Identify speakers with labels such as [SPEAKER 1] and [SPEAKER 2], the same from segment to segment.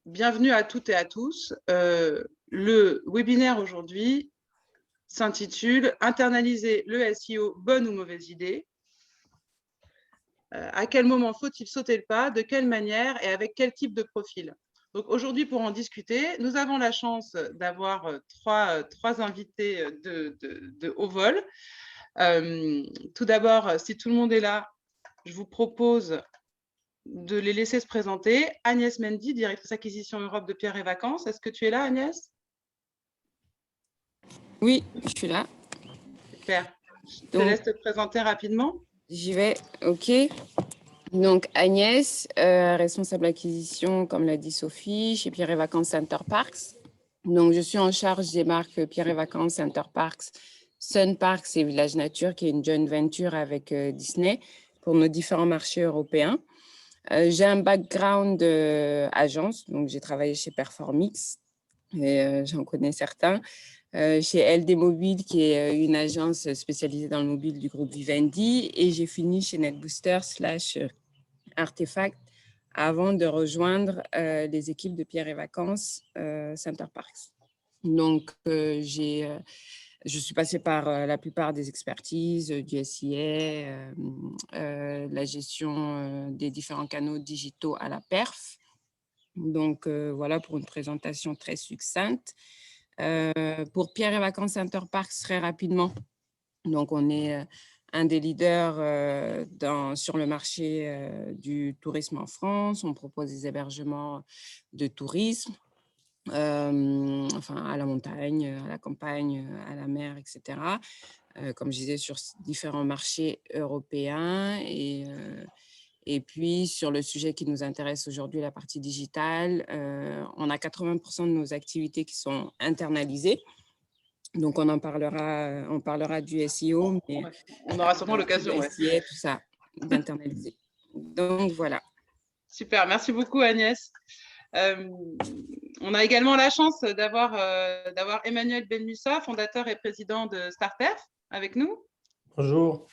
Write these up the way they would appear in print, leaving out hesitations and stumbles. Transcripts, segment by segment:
[SPEAKER 1] Bienvenue à toutes et à tous. Le webinaire aujourd'hui s'intitule « Internaliser le SEO, bonne ou mauvaise idée ?» À quel moment faut-il sauter le pas? De quelle manière et avec quel type de profil? Donc aujourd'hui, pour en discuter, nous avons la chance d'avoir trois invités de haut vol. Tout d'abord, si tout le monde est là, je vous propose de les laisser se présenter. Agnès Mendy, directrice acquisition Europe de Pierre et Vacances. Est-ce que tu es là, Agnès?
[SPEAKER 2] Oui, je suis là.
[SPEAKER 1] Super. Je te laisse te présenter rapidement.
[SPEAKER 2] J'y vais, ok. Donc Agnès, responsable acquisition, comme l'a dit Sophie, chez Pierre et Vacances Center Parks. Donc je suis en charge des marques Pierre et Vacances Center Parks, Sun Parks et Village Nature, qui est une joint venture avec Disney pour nos différents marchés européens. J'ai un background agence, donc j'ai travaillé chez Performix, et j'en connais certains. Chez LD Mobile, qui est une agence spécialisée dans le mobile du groupe Vivendi, et j'ai fini chez NetBooster / Artefact avant de rejoindre les équipes de Pierre et Vacances Center Parks. Donc, je suis passée par la plupart des expertises du SIA, la gestion des différents canaux digitaux à la perf. Donc, voilà pour une présentation très succincte. Pour Pierre et Vacances Center Parks, très rapidement, donc on est un des leaders sur le marché du tourisme en France. On propose des hébergements de tourisme, enfin à la montagne, à la campagne, à la mer, etc. Comme je disais, sur différents marchés européens. Et puis, sur le sujet qui nous intéresse aujourd'hui, la partie digitale, on a 80% de nos activités qui sont internalisées. Donc, on parlera du SEO, mais
[SPEAKER 1] on aura sûrement l'occasion.
[SPEAKER 2] SIA, tout ça, d'internaliser. Donc, voilà.
[SPEAKER 1] Super, merci beaucoup Agnès. On a également la chance d'avoir Emmanuel Benmussa, fondateur et président de Starperf, avec nous.
[SPEAKER 3] Bonjour.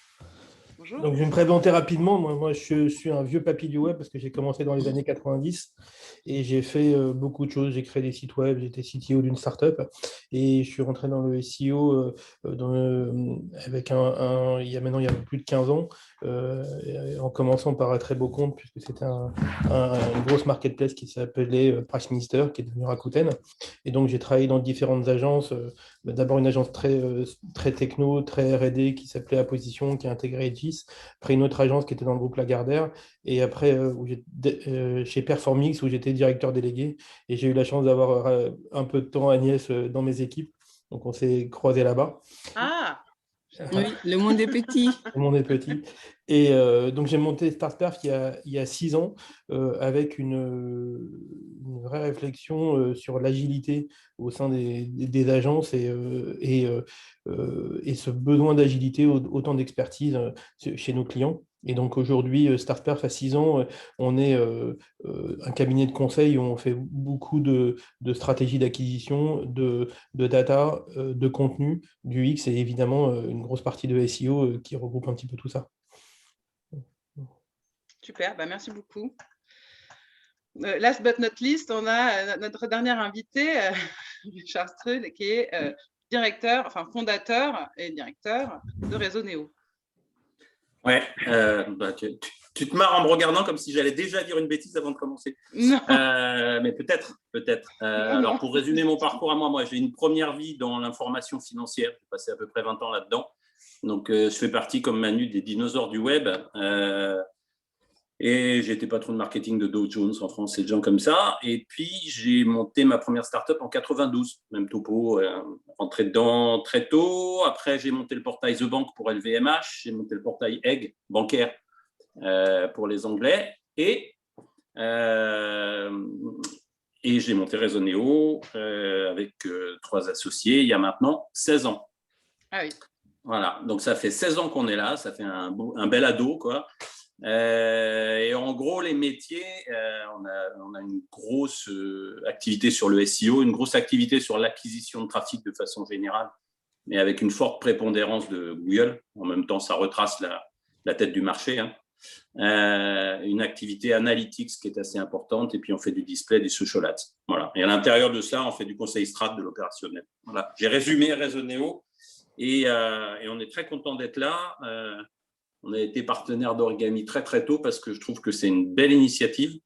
[SPEAKER 1] Bonjour.
[SPEAKER 3] Donc, je vais me présenter rapidement. Moi, je suis un vieux papy du web parce que j'ai commencé dans les années 90 et j'ai fait beaucoup de choses. J'ai créé des sites web, j'étais CTO d'une startup et je suis rentré dans le SEO avec il y a un peu plus de 15 ans, en commençant par un très beau compte puisque c'était une grosse marketplace qui s'appelait Price Minister, qui est devenue Rakuten. Et donc, j'ai travaillé dans différentes agences. D'abord, une agence très techno, très R&D qui s'appelait Apposition, qui a intégré Edgis. Après, une autre agence qui était dans le groupe Lagardère. Et après, chez Performix, où j'étais directeur délégué. Et j'ai eu la chance d'avoir un peu de temps Agnès dans mes équipes. Donc, on s'est croisés là-bas.
[SPEAKER 1] Ah,
[SPEAKER 2] oui, le monde est petit.
[SPEAKER 3] Le monde est petit. Et donc, j'ai monté Starperf il y a 6 ans avec une vraie réflexion sur l'agilité au sein des agences et ce besoin d'agilité, autant d'expertise chez nos clients. Et donc, aujourd'hui, Starperf, à 6 ans, on est un cabinet de conseil où on fait beaucoup de stratégies d'acquisition, de data, de contenu, du X et évidemment une grosse partie de SEO qui regroupe un petit peu tout ça.
[SPEAKER 1] Super, merci beaucoup. Last but not least, on a notre dernier invité, Charles Strul, qui est fondateur et directeur de Réseau Néo.
[SPEAKER 4] Ouais, tu te marres en me regardant comme si j'allais déjà dire une bêtise avant de commencer.
[SPEAKER 1] Non.
[SPEAKER 4] Mais peut-être. Alors, pour résumer mon parcours à moi, j'ai une première vie dans l'information financière. J'ai passé à peu près 20 ans là-dedans. Donc, je fais partie, comme Manu, des dinosaures du web. Et j'étais patron de marketing de Dow Jones en France et de gens comme ça. Et puis, j'ai monté ma première startup en 92, même topo, rentré dedans très tôt. Après, j'ai monté le portail The Bank pour LVMH. J'ai monté le portail Egg, bancaire, pour les Anglais. Et j'ai monté Réseau Néo avec 3 associés il y a maintenant 16 ans.
[SPEAKER 1] Ah oui.
[SPEAKER 4] Voilà, donc ça fait 16 ans qu'on est là. Ça fait un bel ado, quoi. Et en gros, les métiers, on a une grosse activité sur le SEO, une grosse activité sur l'acquisition de trafic de façon générale, mais avec une forte prépondérance de Google. En même temps, ça retrace la tête du marché. une activité analytics qui est assez importante, et puis on fait du display, des social ads. Voilà. Et à l'intérieur de ça, on fait du conseil strat, de l'opérationnel. Voilà. J'ai résumé Raisonnéo, et on est très content d'être là. On a été partenaire d'Origami très très tôt parce que je trouve que c'est une belle initiative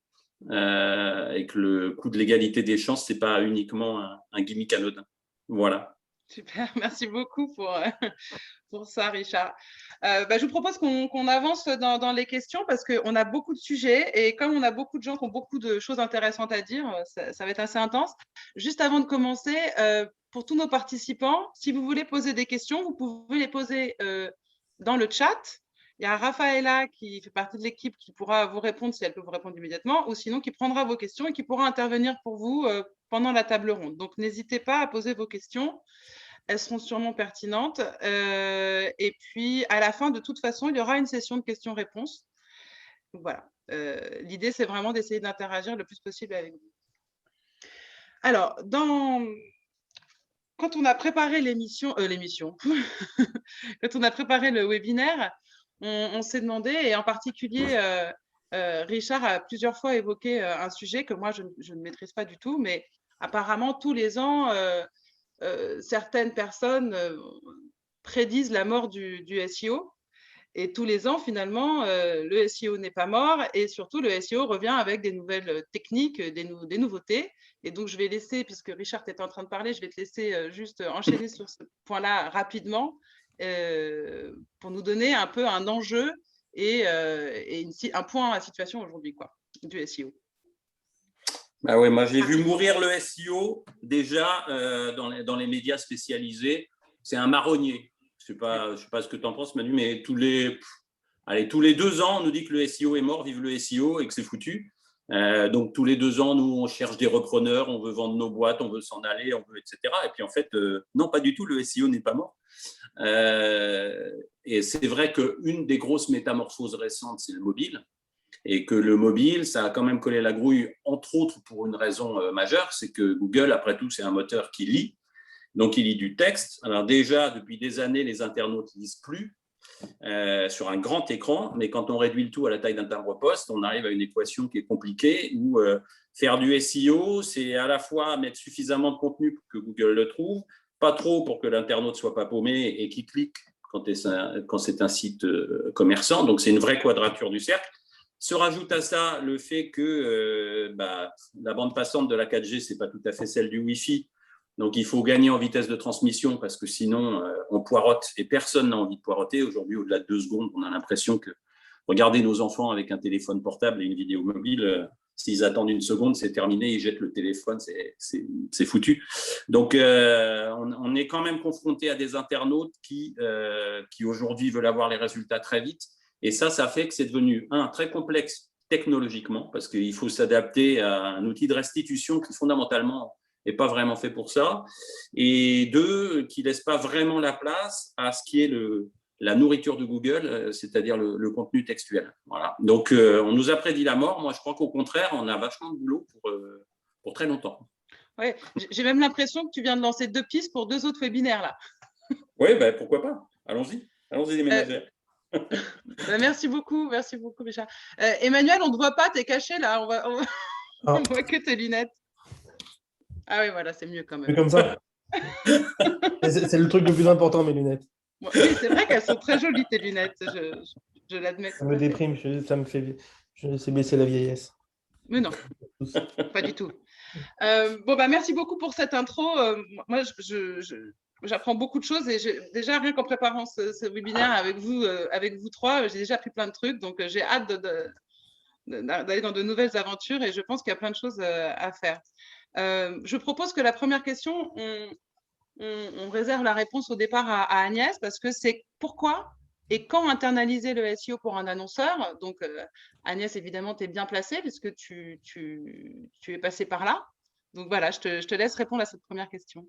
[SPEAKER 4] et que le coût de l'égalité des chances, c'est pas uniquement un gimmick anodin. Voilà.
[SPEAKER 1] Super, merci beaucoup pour ça, Richard. Je vous propose qu'on avance dans les questions parce qu'on a beaucoup de sujets et comme on a beaucoup de gens qui ont beaucoup de choses intéressantes à dire, ça va être assez intense. Juste avant de commencer, pour tous nos participants, si vous voulez poser des questions, vous pouvez les poser dans le chat. Il y a Rafaela qui fait partie de l'équipe qui pourra vous répondre si elle peut vous répondre immédiatement ou sinon qui prendra vos questions et qui pourra intervenir pour vous pendant la table ronde. Donc, n'hésitez pas à poser vos questions. Elles seront sûrement pertinentes. Et puis, à la fin, de toute façon, il y aura une session de questions-réponses. Donc, voilà. L'idée, c'est vraiment d'essayer d'interagir le plus possible avec vous. Alors, quand on a préparé l'émission, quand on a préparé le webinaire, on s'est demandé, et en particulier, Richard a plusieurs fois évoqué un sujet que moi, je ne maîtrise pas du tout, mais apparemment, tous les ans, certaines personnes prédisent la mort du SEO. Et tous les ans, finalement, le SEO n'est pas mort et surtout, le SEO revient avec des nouvelles techniques, des nouveautés. Et donc, je vais laisser, puisque Richard était en train de parler, je vais te laisser juste enchaîner sur ce point-là rapidement pour nous donner un peu un enjeu et un point à la situation aujourd'hui du SEO.
[SPEAKER 4] Bah ouais, moi, j'ai vu mourir le SEO déjà dans les médias spécialisés. C'est un marronnier. Je ne sais pas ce que tu en penses, Manu, mais tous les 2 ans, on nous dit que le SEO est mort, vive le SEO, et que c'est foutu. Donc, tous les 2 ans, nous, on cherche des repreneurs, on veut vendre nos boîtes, on veut s'en aller, etc. Et puis, en fait, non, pas du tout, le SEO n'est pas mort. Et c'est vrai qu'une des grosses métamorphoses récentes, c'est le mobile. Et que le mobile, ça a quand même collé la grouille, entre autres pour une raison majeure, c'est que Google, après tout, c'est un moteur qui lit. Donc, il lit du texte. Alors déjà, depuis des années, les internautes ne lisent plus sur un grand écran, mais quand on réduit le tout à la taille d'un timbre-poste, on arrive à une équation qui est compliquée où faire du SEO, c'est à la fois mettre suffisamment de contenu pour que Google le trouve, pas trop pour que l'internaute ne soit pas paumé et qu'il clique quand c'est un site commerçant. Donc, c'est une vraie quadrature du cercle. Se rajoute à ça le fait que la bande passante de la 4G, ce n'est pas tout à fait celle du Wi-Fi. Donc, il faut gagner en vitesse de transmission parce que sinon, on poirote et personne n'a envie de poireauter. Aujourd'hui, au-delà de 2 secondes, on a l'impression que regarder nos enfants avec un téléphone portable et une vidéo mobile, s'ils attendent 1 seconde, c'est terminé, ils jettent le téléphone, c'est foutu. Donc, on est quand même confronté à des internautes qui aujourd'hui veulent avoir les résultats très vite. Et ça fait que c'est devenu, très complexe technologiquement, parce qu'il faut s'adapter à un outil de restitution qui, fondamentalement, n'est pas vraiment fait pour ça. Et 2, qui ne laisse pas vraiment la place à ce qui est la nourriture de Google, c'est-à-dire le contenu textuel. Voilà. Donc, on nous a prédit la mort. Moi, je crois qu'au contraire, on a vachement de boulot pour très longtemps.
[SPEAKER 1] Ouais, j'ai même l'impression que tu viens de lancer 2 pistes pour 2 autres webinaires, là.
[SPEAKER 4] Oui, pourquoi pas. Allons-y les ménagères.
[SPEAKER 1] Merci beaucoup, Richard. Emmanuel, on ne te voit pas, tu es caché là, on voit que tes lunettes. Ah oui, voilà, c'est mieux quand même.
[SPEAKER 3] C'est comme ça. C'est le truc le plus important, mes lunettes.
[SPEAKER 1] Oui, c'est vrai qu'elles sont très jolies, tes lunettes, je l'admets.
[SPEAKER 3] Ça me déprime, ça me fait baisser la vieillesse.
[SPEAKER 1] Mais non, pas du tout. Merci beaucoup pour cette intro. Moi, j'apprends beaucoup de choses et déjà, rien qu'en préparant ce webinaire avec vous 3, j'ai déjà appris plein de trucs. Donc, j'ai hâte d'aller dans de nouvelles aventures et je pense qu'il y a plein de choses à faire. Je propose que la première question, on réserve la réponse au départ à Agnès parce que c'est pourquoi et quand internaliser le SEO pour un annonceur. Donc, Agnès, évidemment, tu es bien placée puisque tu es passée par là. Donc, voilà, je te laisse répondre à cette première question.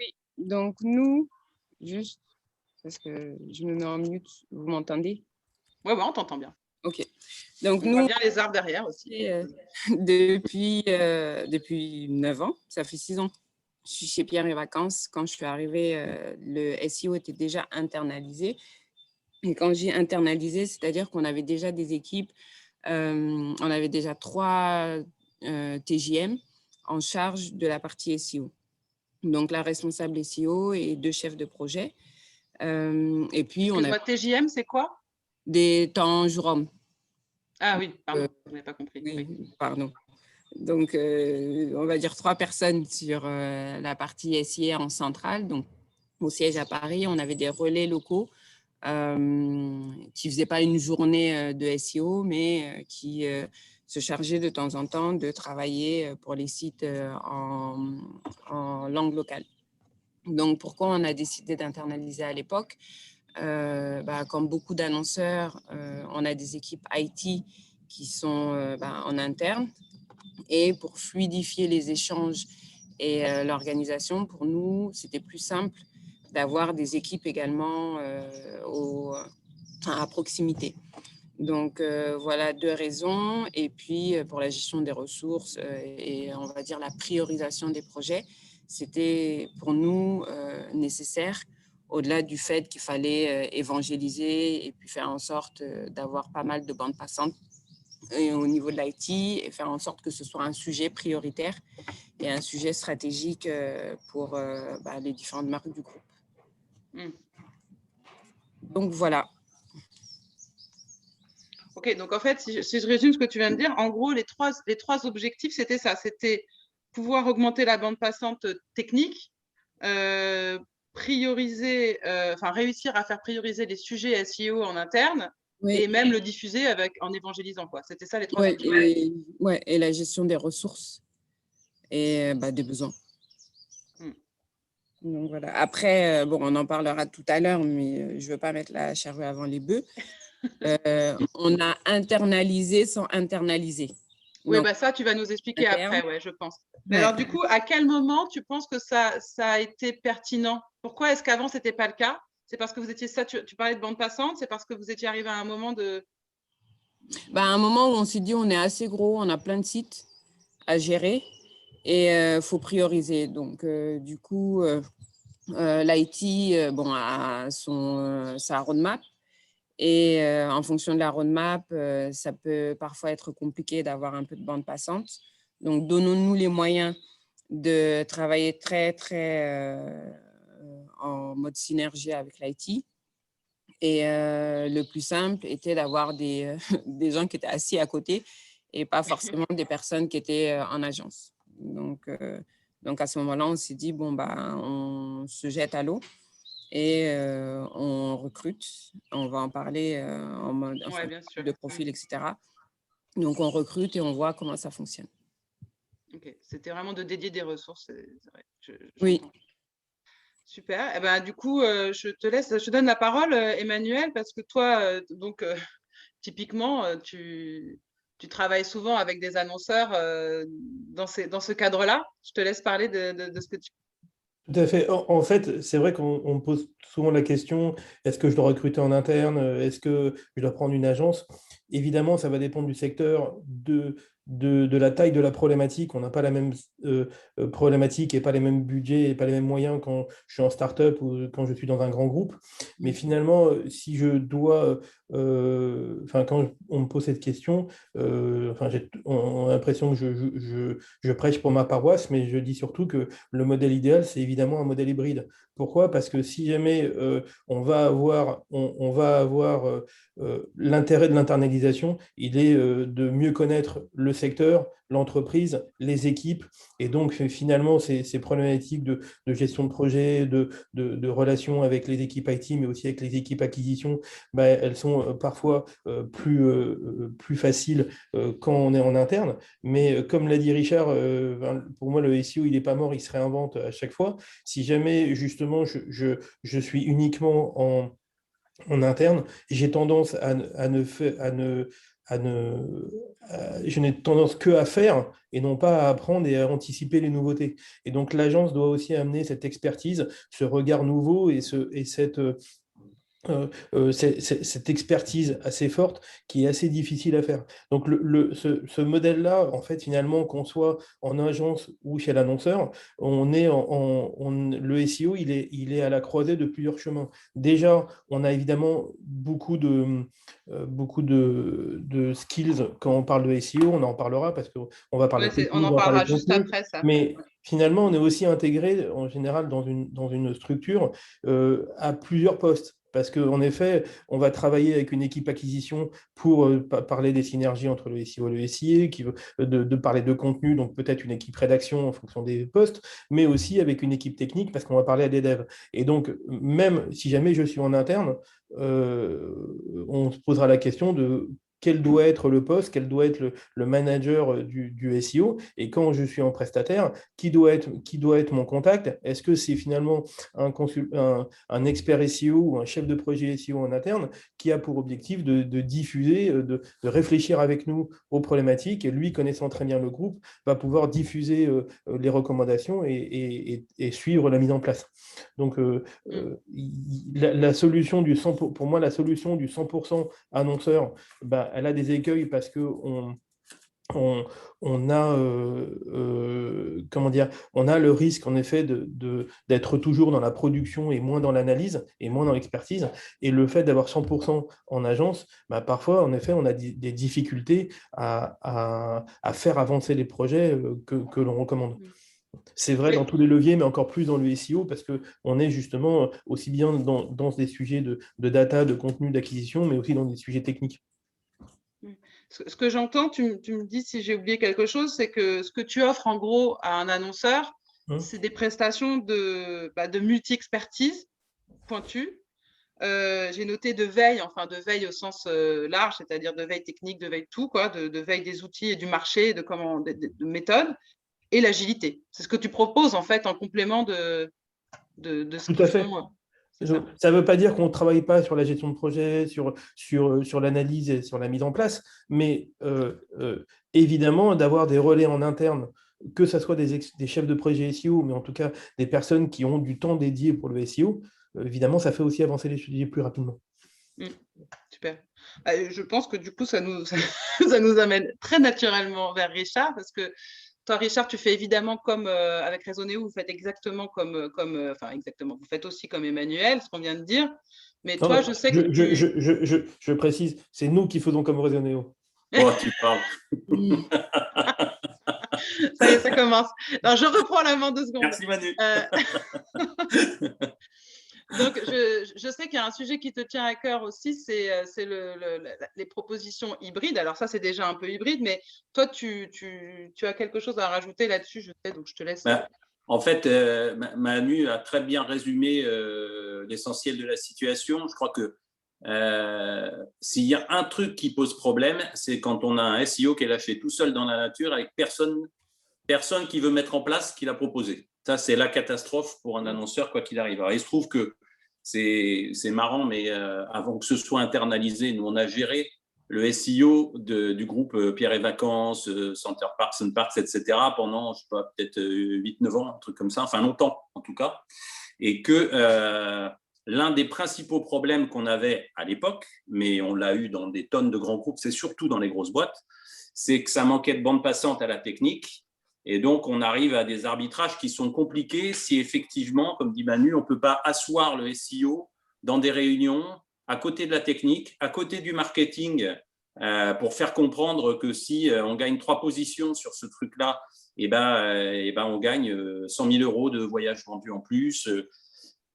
[SPEAKER 2] Oui, donc nous, juste parce que je me mets en mute, vous m'entendez?
[SPEAKER 1] Oui, on t'entend bien.
[SPEAKER 2] OK. Donc,
[SPEAKER 1] on
[SPEAKER 2] nous,
[SPEAKER 1] voit bien les arbres derrière aussi.
[SPEAKER 2] Depuis 9 ans, ça fait 6 ans. Je suis chez Pierre et Vacances. Quand je suis arrivée, le SEO était déjà internalisé. Et quand j'ai internalisé, c'est-à-dire qu'on avait déjà des équipes, on avait déjà 3 TJM en charge de la partie SEO. Donc, la responsable SEO et 2 chefs de projet. Et puis, on a
[SPEAKER 1] Excuse-moi, TJM, c'est quoi?
[SPEAKER 2] des temps jour homme.
[SPEAKER 1] Ah oui, pardon, je n'avais pas compris.
[SPEAKER 2] Oui,
[SPEAKER 1] Oui.
[SPEAKER 2] pardon. Donc, on va dire 3 personnes sur la partie SIA en centrale. Donc, au siège à Paris, on avait des relais locaux qui ne faisaient pas une journée de SEO, mais qui se chargeaient de temps en temps de travailler pour les sites en langue locale. Donc, pourquoi on a décidé d'internaliser à l'époque? Comme beaucoup d'annonceurs, on a des équipes IT qui sont en interne. Et pour fluidifier les échanges et l'organisation, pour nous, c'était plus simple d'avoir des équipes également à proximité. Donc, voilà 2 raisons. Et puis, pour la gestion des ressources et on va dire la priorisation des projets, c'était pour nous nécessaire, au-delà du fait qu'il fallait évangéliser et puis faire en sorte d'avoir pas mal de bandes passantes au niveau de l'IT et faire en sorte que ce soit un sujet prioritaire et un sujet stratégique pour les différentes marques du groupe. Donc, voilà.
[SPEAKER 1] Ok, donc en fait, si je résume ce que tu viens de dire, en gros, les trois objectifs, c'était ça. C'était pouvoir augmenter la bande passante technique, réussir à faire prioriser les sujets SEO en interne,
[SPEAKER 2] Oui.
[SPEAKER 1] et même le diffuser en évangélisant, quoi. C'était ça les 3 objectifs.
[SPEAKER 2] Et la gestion des ressources et des besoins. Donc, voilà. Après, on en parlera tout à l'heure, mais je ne veux pas mettre la charrue avant les bœufs. On a internalisé sans internaliser.
[SPEAKER 1] Oui, ça, tu vas nous expliquer après, ouais, je pense. Mais alors, du coup, à quel moment tu penses que ça a été pertinent? Pourquoi est-ce qu'avant, ce n'était pas le cas? C'est parce que vous étiez tu parlais de bande passante, c'est parce que vous étiez arrivé à un moment de…
[SPEAKER 2] À un moment où on s'est dit, on est assez gros, on a plein de sites à gérer et il faut prioriser. Donc, du coup, l'IT a sa roadmap. Et en fonction de la roadmap, ça peut parfois être compliqué d'avoir un peu de bande passante. Donc, donnons-nous les moyens de travailler très, très en mode synergie avec l'IT. Et le plus simple était d'avoir des gens qui étaient assis à côté et pas forcément des personnes qui étaient en agence. Donc, à ce moment-là, on s'est dit, on se jette à l'eau. Et on recrute, on va en parler en mode de profil, etc. Donc, on recrute et on voit comment ça fonctionne.
[SPEAKER 1] Ok, c'était vraiment de dédier des ressources, c'est vrai.
[SPEAKER 2] Oui.
[SPEAKER 1] Super. Du coup, je te donne la parole, Emmanuel, parce que toi, typiquement, tu travailles souvent avec des annonceurs dans ce cadre-là. Je te laisse parler de ce que tu…
[SPEAKER 3] Tout à fait. En fait, c'est vrai qu'on me pose souvent la question, est-ce que je dois recruter en interne? Est-ce que je dois prendre une agence? Évidemment, ça va dépendre du secteur, de la taille de la problématique. On n'a pas la même problématique et pas les mêmes budgets et pas les mêmes moyens quand je suis en start-up ou quand je suis dans un grand groupe. Mais finalement, si je dois… quand on me pose cette question, on a l'impression que je prêche pour ma paroisse, mais je dis surtout que le modèle idéal, c'est évidemment un modèle hybride. Pourquoi? Parce que si jamais on va avoir l'intérêt de l'internalisation, il est de mieux connaître le secteur, l'entreprise, les équipes, et donc finalement ces problématiques de gestion de projet, de relations avec les équipes IT, mais aussi avec les équipes acquisition, elles sont parfois plus faciles quand on est en interne. Mais comme l'a dit Richard, pour moi le SEO il n'est pas mort, il se réinvente à chaque fois. Si jamais justement je suis uniquement en interne, j'ai tendance je n'ai tendance que à faire et non pas à apprendre et à anticiper les nouveautés. Et donc l'agence doit aussi amener cette expertise, ce regard nouveau et cette cette expertise assez forte qui est assez difficile à faire. Donc ce modèle-là, en fait, finalement, qu'on soit en agence ou chez l'annonceur, le SEO, il est à la croisée de plusieurs chemins. Déjà, on a évidemment beaucoup de skills quand on parle de SEO, on en parlera parce qu'on va parler
[SPEAKER 1] Ouais, on
[SPEAKER 3] technique,
[SPEAKER 1] en
[SPEAKER 3] on va parler
[SPEAKER 1] parlera juste
[SPEAKER 3] contenu,
[SPEAKER 1] après ça.
[SPEAKER 3] mais finalement, on est aussi intégré en général dans une structure à plusieurs postes. Parce qu'en effet, on va travailler avec une équipe acquisition pour parler des synergies entre le SEO et le SIA, de parler de contenu, donc peut-être une équipe rédaction en fonction des postes, mais aussi avec une équipe technique parce qu'on va parler à des devs. Et donc, même si jamais je suis en interne, on se posera la question de quel doit être le poste, quel doit être le manager du SEO, et quand je suis en prestataire, qui doit être mon contact? Est-ce que c'est finalement un expert SEO ou un chef de projet SEO en interne qui a pour objectif de diffuser, de réfléchir avec nous aux problématiques, et lui, connaissant très bien le groupe, va pouvoir diffuser les recommandations et suivre la mise en place. Donc, la solution pour moi, la solution du 100% annonceur, bah, elle a des écueils parce que on a, comment dire, on a le risque en effet d'être toujours dans la production et moins dans l'analyse et moins dans l'expertise. Et le fait d'avoir 100% en agence, bah, parfois en effet on a des difficultés à faire avancer les projets que l'on recommande. C'est vrai dans tous les leviers, mais encore plus dans le SEO, parce qu'on est justement aussi bien dans des sujets de data, de contenu, d'acquisition, mais aussi dans des sujets techniques.
[SPEAKER 1] Ce que j'entends, tu me dis si j'ai oublié quelque chose, c'est que ce que tu offres en gros à un annonceur, c'est des prestations de multi-expertise pointues. J'ai noté de veille au sens large, c'est-à-dire de veille technique, de veille tout, quoi, de veille des outils et du marché, de méthodes, et l'agilité. C'est ce que tu proposes en fait en complément de ce
[SPEAKER 3] Tout
[SPEAKER 1] qu'ils
[SPEAKER 3] à fait.
[SPEAKER 1] font.
[SPEAKER 3] Ça ne veut pas dire qu'on ne travaille pas sur la gestion de projet, sur l'analyse et sur la mise en place, mais évidemment, d'avoir des relais en interne, que ce soit des chefs de projet SEO, mais en tout cas des personnes qui ont du temps dédié pour le SEO, évidemment, ça fait aussi avancer les sujets plus rapidement.
[SPEAKER 1] Super. Je pense que du coup, ça nous amène très naturellement vers Richard, parce que toi, Richard, tu fais évidemment comme avec Raisonnéo, vous faites exactement enfin exactement, vous faites aussi comme Emmanuel, ce qu'on vient de dire. Mais
[SPEAKER 3] Non,
[SPEAKER 1] toi, je sais que
[SPEAKER 3] je précise, c'est nous qui faisons comme Raisonnéo.
[SPEAKER 4] Oh, tu parles.
[SPEAKER 1] Ça y est, ça commence. Alors, je reprends la main 2 secondes.
[SPEAKER 4] Merci Manu.
[SPEAKER 1] Donc, je sais qu'il y a un sujet qui te tient à cœur aussi, c'est les propositions hybrides. Alors ça, c'est déjà un peu hybride, mais toi, tu as quelque chose à rajouter là-dessus, je sais, donc je te laisse.
[SPEAKER 4] En fait, Manu a très bien résumé l'essentiel de la situation. Je crois que s'il y a un truc qui pose problème, c'est quand on a un SEO qui est lâché tout seul dans la nature avec personne qui veut mettre en place ce qu'il a proposé. Ça, c'est la catastrophe pour un annonceur, quoi qu'il arrive. Alors, il se trouve que c'est marrant, mais avant que ce soit internalisé, nous, on a géré le SEO du groupe Pierre et Vacances, Center Parks and Parks, etc. pendant, je sais pas, peut-être 8-9 ans, un truc comme ça, enfin longtemps en tout cas. Et que l'un des principaux problèmes qu'on avait à l'époque, mais on l'a eu dans des tonnes de grands groupes, c'est surtout dans les grosses boîtes, c'est que ça manquait de bande passante à la technique. Et donc, on arrive à des arbitrages qui sont compliqués si effectivement, comme dit Manu, on ne peut pas asseoir le SEO dans des réunions à côté de la technique, à côté du marketing, pour faire comprendre que si on gagne 3 positions sur ce truc-là, on gagne 100 000 euros de voyages vendus en plus.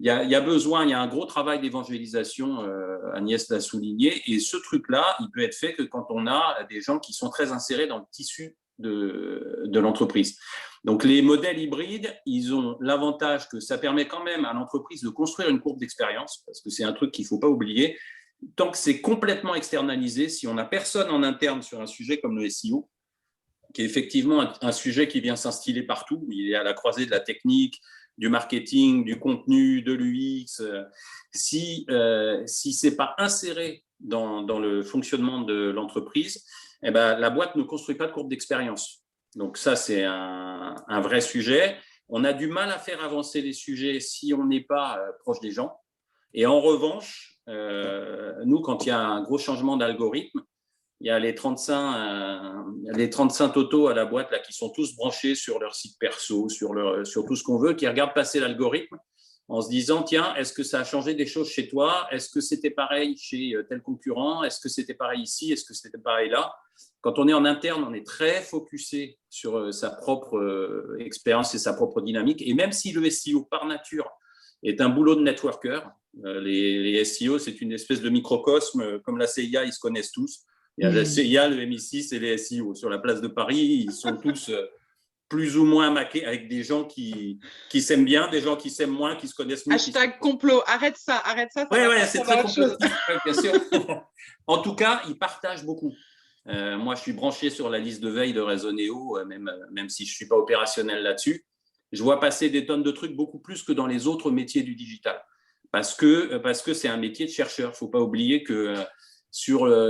[SPEAKER 4] Il y a besoin, il y a un gros travail d'évangélisation, Agnès l'a souligné, et ce truc-là, il peut être fait que quand on a des gens qui sont très insérés dans le tissu de l'entreprise. Donc, les modèles hybrides, ils ont l'avantage que ça permet quand même à l'entreprise de construire une courbe d'expérience, parce que c'est un truc qu'il ne faut pas oublier. Tant que c'est complètement externalisé, si on n'a personne en interne sur un sujet comme le SEO, qui est effectivement un sujet qui vient s'instiller partout, il est à la croisée de la technique, du marketing, du contenu, de l'UX, si ce n'est pas inséré dans le fonctionnement de l'entreprise, la boîte ne construit pas de courbe d'expérience. Donc ça, c'est un vrai sujet. On a du mal à faire avancer les sujets si on n'est pas proche des gens. Et en revanche, nous, quand il y a un gros changement d'algorithme, il y a les 35 totaux à la boîte là, qui sont tous branchés sur leur site perso, sur tout ce qu'on veut, qui regardent passer l'algorithme en se disant, tiens, est-ce que ça a changé des choses chez toi? Est-ce que c'était pareil chez tel concurrent? Est-ce que c'était pareil ici? Est-ce que c'était pareil là? Quand on est en interne, on est très focusé sur sa propre expérience et sa propre dynamique. Et même si le SEO, par nature, est un boulot de networker, les SEO, c'est une espèce de microcosme. Comme la CIA, ils se connaissent tous. Il y a la CIA, le MI6 et les SEO. Sur la place de Paris, ils sont tous plus ou moins maqués avec des gens qui s'aiment bien, des gens qui s'aiment moins, qui se connaissent mieux.
[SPEAKER 1] Hashtag complot, arrête ça.
[SPEAKER 4] Oui, c'est très complotisme, bien sûr. En tout cas, ils partagent beaucoup. Moi, je suis branché sur la liste de veille de Raisonnéo, même si je ne suis pas opérationnel là-dessus. Je vois passer des tonnes de trucs beaucoup plus que dans les autres métiers du digital. Parce que c'est un métier de chercheur. Il ne faut pas oublier que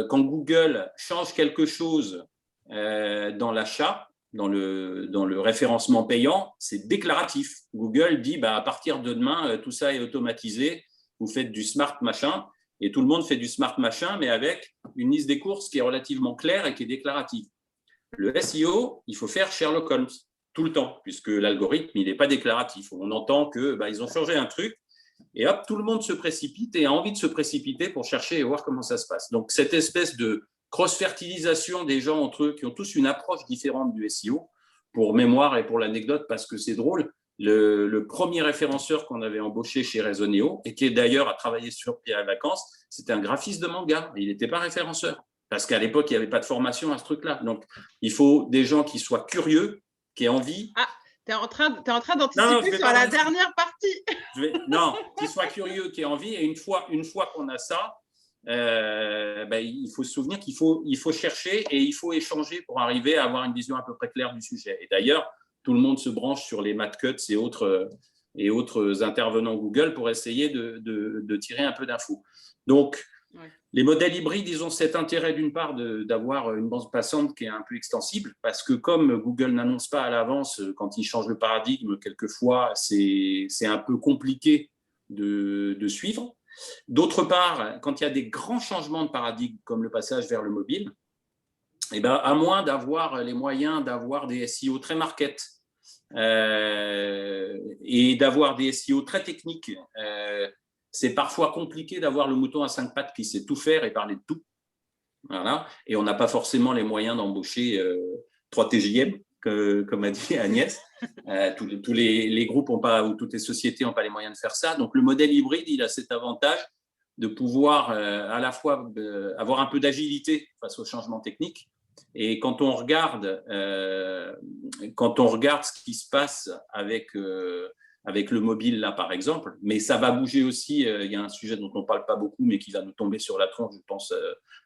[SPEAKER 4] quand Google change quelque chose dans l'achat, dans le référencement payant, c'est déclaratif. Google dit, à partir de demain, tout ça est automatisé, vous faites du smart machin, et tout le monde fait du smart machin, mais avec une liste des courses qui est relativement claire et qui est déclarative. Le SEO, il faut faire Sherlock Holmes tout le temps, puisque l'algorithme, il n'est pas déclaratif. On entend qu'ils ont changé un truc, et hop, tout le monde se précipite et a envie de se précipiter pour chercher et voir comment ça se passe. Donc, cette espèce de cross-fertilisation des gens entre eux qui ont tous une approche différente du SEO, pour mémoire et pour l'anecdote, parce que c'est drôle, le premier référenceur qu'on avait embauché chez Raisonnéo, et qui d'ailleurs a travaillé sur Pierre et Vacances, c'était un graphiste de manga. Il n'était pas référenceur, parce qu'à l'époque, il n'y avait pas de formation à ce truc-là. Donc, il faut des gens qui soient curieux, qui aient envie.
[SPEAKER 1] Ah, tu es en train d'anticiper sur la dernière partie.
[SPEAKER 4] Non, qui soient curieux, qui aient envie. Et une fois qu'on a ça, il faut se souvenir qu'il faut chercher et il faut échanger pour arriver à avoir une vision à peu près claire du sujet. Et d'ailleurs, tout le monde se branche sur les Matt Cutts et autres intervenants Google pour essayer de tirer un peu d'infos. Donc, les modèles hybrides, ils ont cet intérêt d'une part d'avoir une bande passante qui est un peu extensible, parce que comme Google n'annonce pas à l'avance quand il change le paradigme, quelquefois, c'est un peu compliqué de suivre. D'autre part, quand il y a des grands changements de paradigme, comme le passage vers le mobile, à moins d'avoir les moyens d'avoir des SEO très market et d'avoir des SEO très techniques, c'est parfois compliqué d'avoir le mouton à 5 pattes qui sait tout faire et parler de tout. Voilà. Et on n'a pas forcément les moyens d'embaucher 3 TJM, comme a dit Agnès. Tous les groupes n'ont pas, ou toutes les sociétés n'ont pas les moyens de faire ça. Donc, le modèle hybride, il a cet avantage de pouvoir à la fois avoir un peu d'agilité face aux changements techniques. Et quand on regarde ce qui se passe avec le mobile, là, par exemple, mais ça va bouger aussi. Il y a un sujet dont on ne parle pas beaucoup, mais qui va nous tomber sur la tronche, je pense,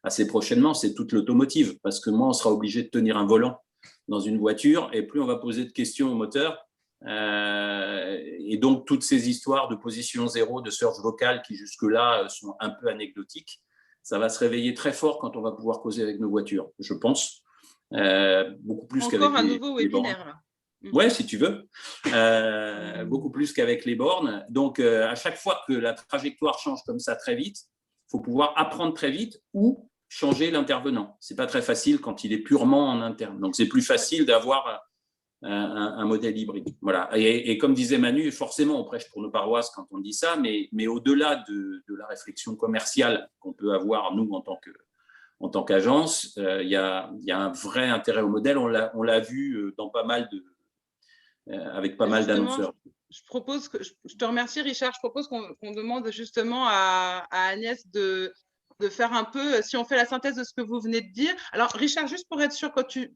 [SPEAKER 4] assez prochainement, c'est toute l'automotive. Parce que moins on sera obligé de tenir un volant dans une voiture, et plus on va poser de questions au moteur. Et donc, toutes ces histoires de position zéro, de search vocal, qui jusque-là sont un peu anecdotiques, ça va se réveiller très fort quand on va pouvoir causer avec nos voitures, je pense. Beaucoup plus qu'avec
[SPEAKER 1] un nouveau webinaire, là.
[SPEAKER 4] Ouais, si tu veux. Beaucoup plus qu'avec les bornes. Donc, à chaque fois que la trajectoire change comme ça très vite, il faut pouvoir apprendre très vite ou changer l'intervenant. Ce n'est pas très facile quand il est purement en interne. Donc, c'est plus facile d'avoir un modèle hybride. Voilà. Et comme disait Manu, forcément, on prêche pour nos paroisses quand on dit ça, mais au-delà de la réflexion commerciale qu'on peut avoir, nous, en tant qu'agence, il y a un vrai intérêt au modèle. On l'a vu dans avec pas mal d'annonceurs.
[SPEAKER 1] Je te remercie, Richard. Je propose qu'on demande justement à Agnès de faire un peu, si on fait la synthèse de ce que vous venez de dire. Alors, Richard, juste pour être sûr, quand tu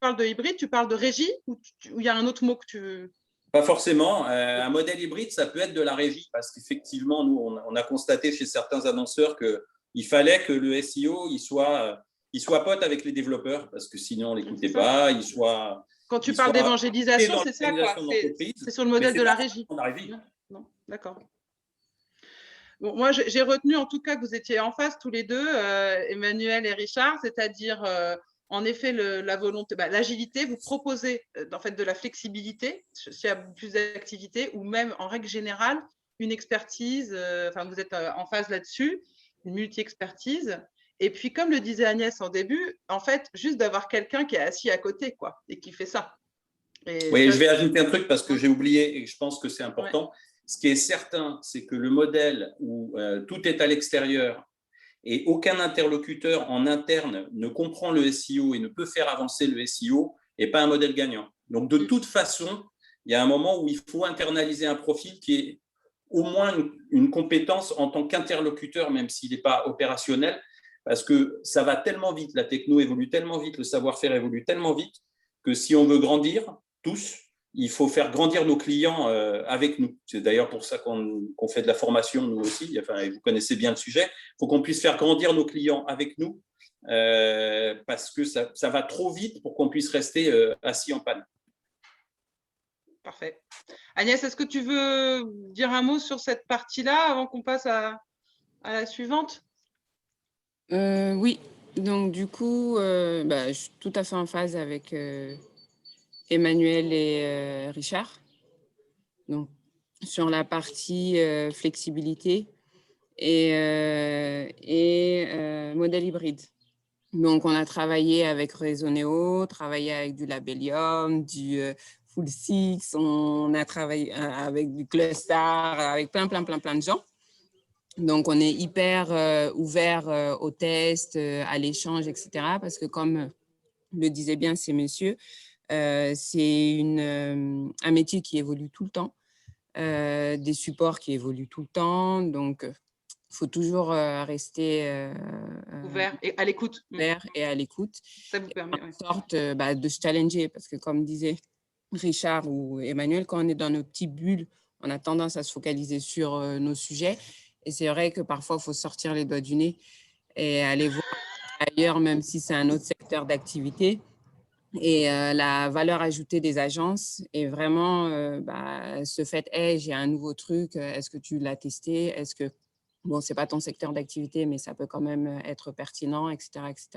[SPEAKER 1] parles de hybride, tu parles de régie ou il y a un autre mot que tu…
[SPEAKER 4] Pas forcément. Un modèle hybride, ça peut être de la régie, parce qu'effectivement, nous, on a constaté chez certains annonceurs qu'il fallait que le SEO il soit pote avec les développeurs, parce que sinon, on ne l'écoutait pas.
[SPEAKER 1] Quand tu parles d'évangélisation, c'est ça, quoi. C'est sur le modèle de la régie. Non, d'accord. Bon, moi, j'ai retenu en tout cas que vous étiez en face tous les deux, Emmanuel et Richard, c'est-à-dire en effet la volonté, l'agilité. Vous proposez en fait de la flexibilité s'il y a plus d'activités, ou même en règle générale une expertise, vous êtes en phase là-dessus, une multi-expertise. Et puis, comme le disait Agnès en début, en fait, juste d'avoir quelqu'un qui est assis à côté, quoi, et qui fait ça. Et
[SPEAKER 4] oui,
[SPEAKER 1] ça,
[SPEAKER 4] je vais ajouter un truc parce que j'ai oublié et je pense que c'est important. Ouais. Ce qui est certain, c'est que le modèle où tout est à l'extérieur et aucun interlocuteur en interne ne comprend le SEO et ne peut faire avancer le SEO n'est pas un modèle gagnant. Donc, de toute façon, il y a un moment où il faut internaliser un profil qui est au moins une compétence en tant qu'interlocuteur, même s'il n'est pas opérationnel, parce que ça va tellement vite, la techno évolue tellement vite, le savoir-faire évolue tellement vite, que si on veut grandir, tous, il faut faire grandir nos clients avec nous. C'est d'ailleurs pour ça qu'on fait de la formation, nous aussi. Enfin, vous connaissez bien le sujet. Il faut qu'on puisse faire grandir nos clients avec nous parce que ça va trop vite pour qu'on puisse rester assis en panne.
[SPEAKER 1] Parfait. Agnès, est-ce que tu veux dire un mot sur cette partie-là avant qu'on passe à la suivante?
[SPEAKER 2] Oui. Donc, du coup, je suis tout à fait en phase avec Emmanuel et Richard. Donc, sur la partie flexibilité et modèle hybride. Donc, on a travaillé avec Resoneo, travaillé avec du Labellium, du Full Six, on a travaillé avec du Clustar, avec plein de gens. Donc, on est hyper ouvert aux tests, à l'échange, etc. Parce que comme le disaient bien ces messieurs, c'est un métier qui évolue tout le temps, des supports qui évoluent tout le temps. Donc, il faut toujours rester
[SPEAKER 1] ouvert et à l'écoute.
[SPEAKER 2] Ouvert et à l'écoute.
[SPEAKER 1] Ça vous permet
[SPEAKER 2] en sorte de se challenger parce que comme disait Richard ou Emmanuel, quand on est dans nos petites bulles, on a tendance à se focaliser sur nos sujets. Et c'est vrai que parfois, il faut sortir les doigts du nez et aller voir ailleurs, même si c'est un autre secteur d'activité. Et la valeur ajoutée des agences est vraiment ce fait, hey, j'ai un nouveau truc, est-ce que tu l'as testé? Est-ce que, bon, ce n'est pas ton secteur d'activité, mais ça peut quand même être pertinent, etc. etc.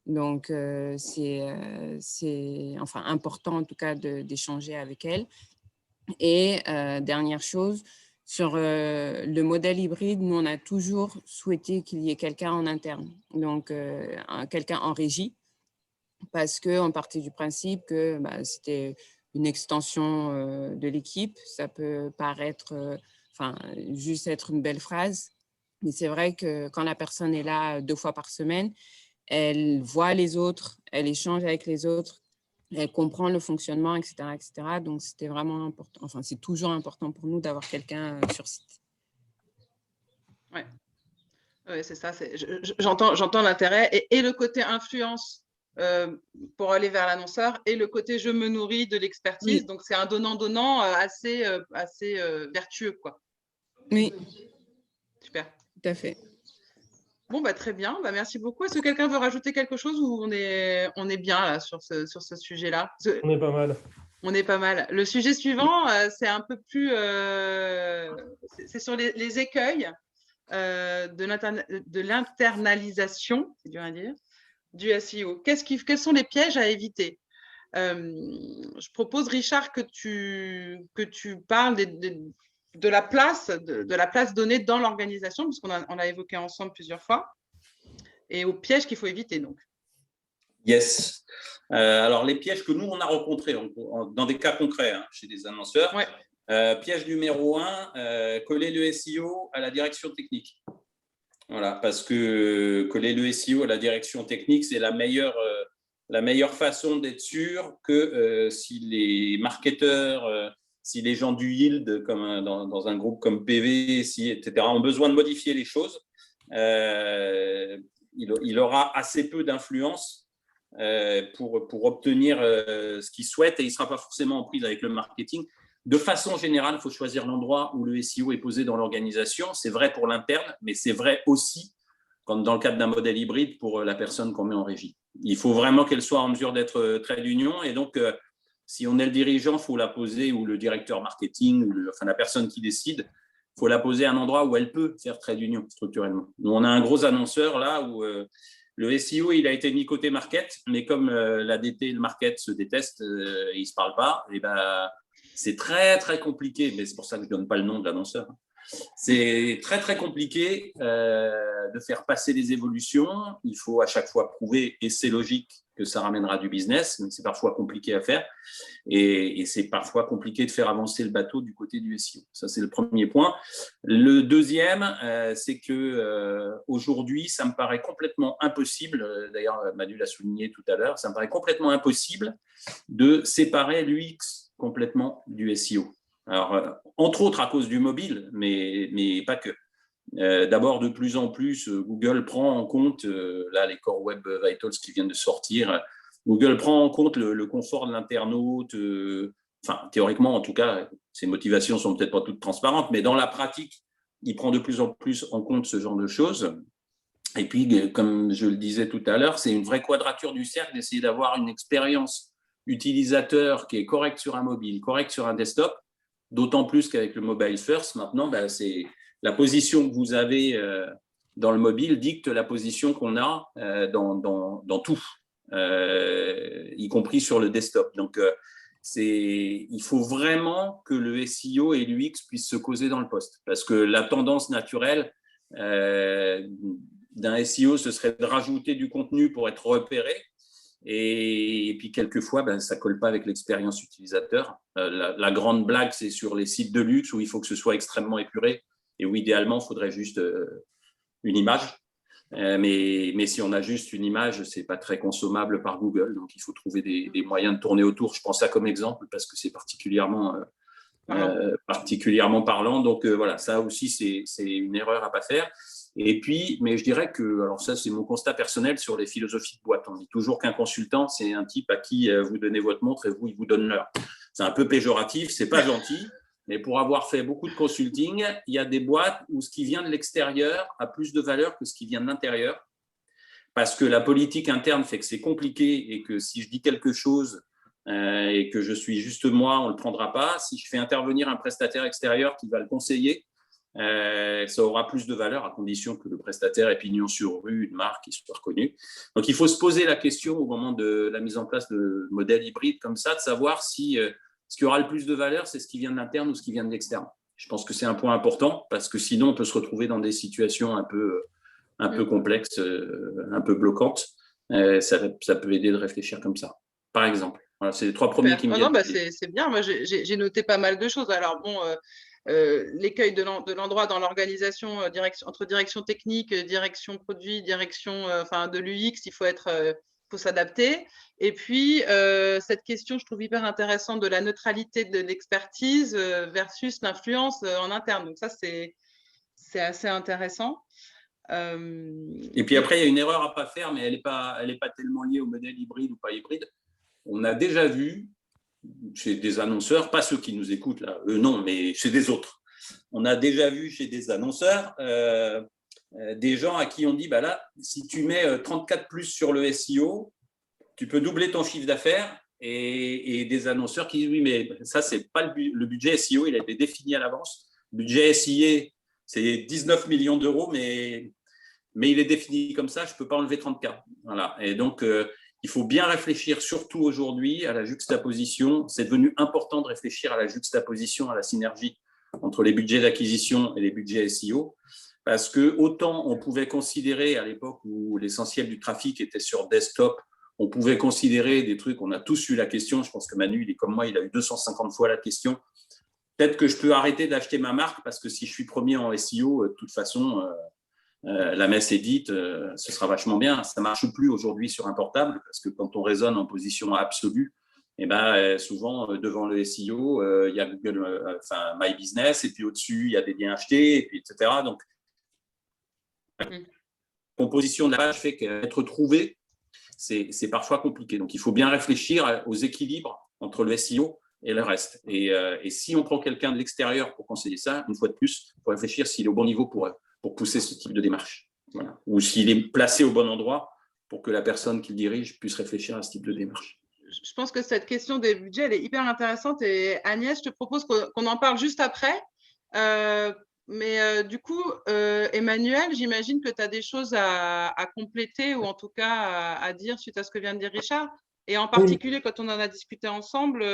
[SPEAKER 2] Donc, c'est important en tout cas d'échanger avec elle. Et dernière chose, sur le modèle hybride, nous, on a toujours souhaité qu'il y ait quelqu'un en interne, donc quelqu'un en régie, parce qu'on partait du principe que c'était une extension de l'équipe. Ça peut paraître, juste être une belle phrase, mais c'est vrai que quand la personne est là 2 fois par semaine, elle voit les autres, elle échange avec les autres, elle comprend le fonctionnement, etc. etc. Donc, c'était vraiment important. Enfin, c'est toujours important pour nous d'avoir quelqu'un sur site.
[SPEAKER 1] Oui, c'est ça. J'entends l'intérêt et le côté influence pour aller vers l'annonceur et le côté je me nourris de l'expertise. Oui. Donc, c'est un donnant-donnant assez vertueux, quoi.
[SPEAKER 2] Oui.
[SPEAKER 1] Super.
[SPEAKER 2] Tout à fait.
[SPEAKER 1] Bon, très bien. Merci beaucoup. Est-ce que quelqu'un veut rajouter quelque chose ou on est bien là, sur ce sujet-là?
[SPEAKER 3] On est pas mal.
[SPEAKER 1] On est pas mal. Le sujet suivant, c'est un peu plus… c'est sur les écueils de l'internalisation, c'est dur à dire, du SEO. Quels sont les pièges à éviter? Je propose, Richard, que tu parles de la place donnée dans l'organisation, puisqu'on a évoqué ensemble plusieurs fois, et aux pièges qu'il faut éviter. Donc.
[SPEAKER 4] Yes. Alors, les pièges que nous, on a rencontrés dans des cas concrets chez des annonceurs. Ouais. Piège numéro 1, coller le SEO à la direction technique. Voilà, parce que coller le SEO à la direction technique, c'est la meilleure façon d'être sûr que si les marketeurs, si les gens du yield, comme dans un groupe comme PV, etc., ont besoin de modifier les choses, il aura assez peu d'influence pour obtenir ce qu'il souhaite et il ne sera pas forcément en prise avec le marketing. De façon générale, il faut choisir l'endroit où le SEO est posé dans l'organisation. C'est vrai pour l'interne, mais c'est vrai aussi, comme dans le cadre d'un modèle hybride, pour la personne qu'on met en régie. Il faut vraiment qu'elle soit en mesure d'être trait d'union. Et donc, si on est le dirigeant, il faut la poser, ou le directeur marketing, la personne qui décide, il faut la poser à un endroit où elle peut faire trait d'union structurellement. Nous, on a un gros annonceur là où le SEO, il a été mis côté market, mais comme l'ADT et le market se détestent, ils ne se parlent pas, et c'est très, très compliqué, mais c'est pour ça que je ne donne pas le nom de l'annonceur. C'est très, très compliqué de faire passer les évolutions. Il faut à chaque fois prouver, et c'est logique, que ça ramènera du business, mais c'est parfois compliqué à faire. Et c'est parfois compliqué de faire avancer le bateau du côté du SEO. Ça, c'est le premier point. Le deuxième, c'est que aujourd'hui, ça me paraît complètement impossible, d'ailleurs Manu l'a souligné tout à l'heure, ça me paraît complètement impossible de séparer l'UX complètement du SEO. Alors, entre autres à cause du mobile, mais pas que. D'abord, de plus en plus, Google prend en compte, là, les Core Web Vitals qui viennent de sortir, Google prend en compte le confort de l'internaute, enfin, théoriquement, en tout cas, ses motivations sont peut-être pas toutes transparentes, mais dans la pratique, il prend de plus en plus en compte ce genre de choses. Et puis, comme je le disais tout à l'heure, c'est une vraie quadrature du cercle d'essayer d'avoir une expérience utilisateur qui est correcte sur un mobile, correcte sur un desktop, d'autant plus qu'avec le mobile first, maintenant, c'est la position que vous avez dans le mobile dicte la position qu'on a dans tout, y compris sur le desktop. Donc, il faut vraiment que le SEO et l'UX puissent se causer dans le poste, parce que la tendance naturelle d'un SEO, ce serait de rajouter du contenu pour être repéré. Et puis, quelquefois, ça ne colle pas avec l'expérience utilisateur. La grande blague, c'est sur les sites de luxe où il faut que ce soit extrêmement épuré et où, idéalement, il faudrait juste une image. Mais si on a juste une image, ce n'est pas très consommable par Google. Donc, il faut trouver des moyens de tourner autour. Je prends ça comme exemple parce que c'est particulièrement parlant. Donc, voilà, ça aussi, c'est une erreur à ne pas faire. Et puis, mais je dirais que, alors ça, c'est mon constat personnel sur les philosophies de boîte. On dit toujours qu'un consultant, c'est un type à qui vous donnez votre montre et vous, il vous donne l'heure. C'est un peu péjoratif, c'est pas gentil, mais pour avoir fait beaucoup de consulting, il y a des boîtes où ce qui vient de l'extérieur a plus de valeur que ce qui vient de l'intérieur, parce que la politique interne fait que c'est compliqué et que si je dis quelque chose et que je suis juste moi, on ne le prendra pas. Si je fais intervenir un prestataire extérieur qui va le conseiller, ça aura plus de valeur à condition que le prestataire ait pignon sur rue, une marque qui soit reconnue. Donc, il faut se poser la question au moment de la mise en place de modèles hybrides comme ça, de savoir si ce qui aura le plus de valeur, c'est ce qui vient de l'interne ou ce qui vient de l'externe. Je pense que c'est un point important parce que sinon, on peut se retrouver dans des situations un peu complexes, un peu bloquantes. Ça peut aider de réfléchir comme ça, par exemple. Voilà, c'est les trois premiers qui me viennent.
[SPEAKER 1] C'est bien. Moi, j'ai noté pas mal de choses. Alors, bon, l'écueil de l'endroit dans l'organisation entre direction technique, direction produit, direction de l'UX, il faut s'adapter. Et puis, cette question, je trouve hyper intéressante de la neutralité de l'expertise versus l'influence en interne. Donc, ça, c'est assez intéressant.
[SPEAKER 4] Et puis après, il y a une erreur à ne pas faire, mais elle n'est pas tellement liée au modèle hybride ou pas hybride. On a déjà vu chez des annonceurs, pas ceux qui nous écoutent là, eux non, mais chez des autres. On a déjà vu chez des annonceurs des gens à qui on dit, là, si tu mets 34 plus sur le SEO, tu peux doubler ton chiffre d'affaires. Et des annonceurs qui disent, oui, mais ça, c'est pas le budget SEO, il a été défini à l'avance. Le budget SEO, c'est 19 millions d'euros, mais il est défini comme ça, je ne peux pas enlever 30K. Voilà. Et donc, il faut bien réfléchir, surtout aujourd'hui, à la juxtaposition. C'est devenu important de réfléchir à la juxtaposition, à la synergie entre les budgets d'acquisition et les budgets SEO. Parce que autant on pouvait considérer, à l'époque où l'essentiel du trafic était sur desktop, on pouvait considérer des trucs, on a tous eu la question, je pense que Manu, il est comme moi, il a eu 250 fois la question. Peut-être que je peux arrêter d'acheter ma marque parce que si je suis premier en SEO, de toute façon, la messe est dite, ce sera vachement bien. Ça ne marche plus aujourd'hui sur un portable parce que quand on raisonne en position absolue, souvent devant le SEO, il y a Google, My Business, et puis au-dessus, il y a des liens achetés, et puis, etc. Donc, la composition de la page fait qu'être trouvé, c'est parfois compliqué. Donc, il faut bien réfléchir aux équilibres entre le SEO et le reste. Et si on prend quelqu'un de l'extérieur pour conseiller ça, une fois de plus, il faut réfléchir s'il est au bon niveau pour pousser ce type de démarche. Voilà. Ou s'il est placé au bon endroit pour que la personne qui le dirige puisse réfléchir à ce type de démarche.
[SPEAKER 1] Je pense que cette question des budgets, elle est hyper intéressante. Et Agnès, je te propose qu'on en parle juste après. Du coup, Emmanuel, j'imagine que tu as des choses à compléter ou en tout cas à dire suite à ce que vient de dire Richard. Et en particulier, quand on en a discuté ensemble,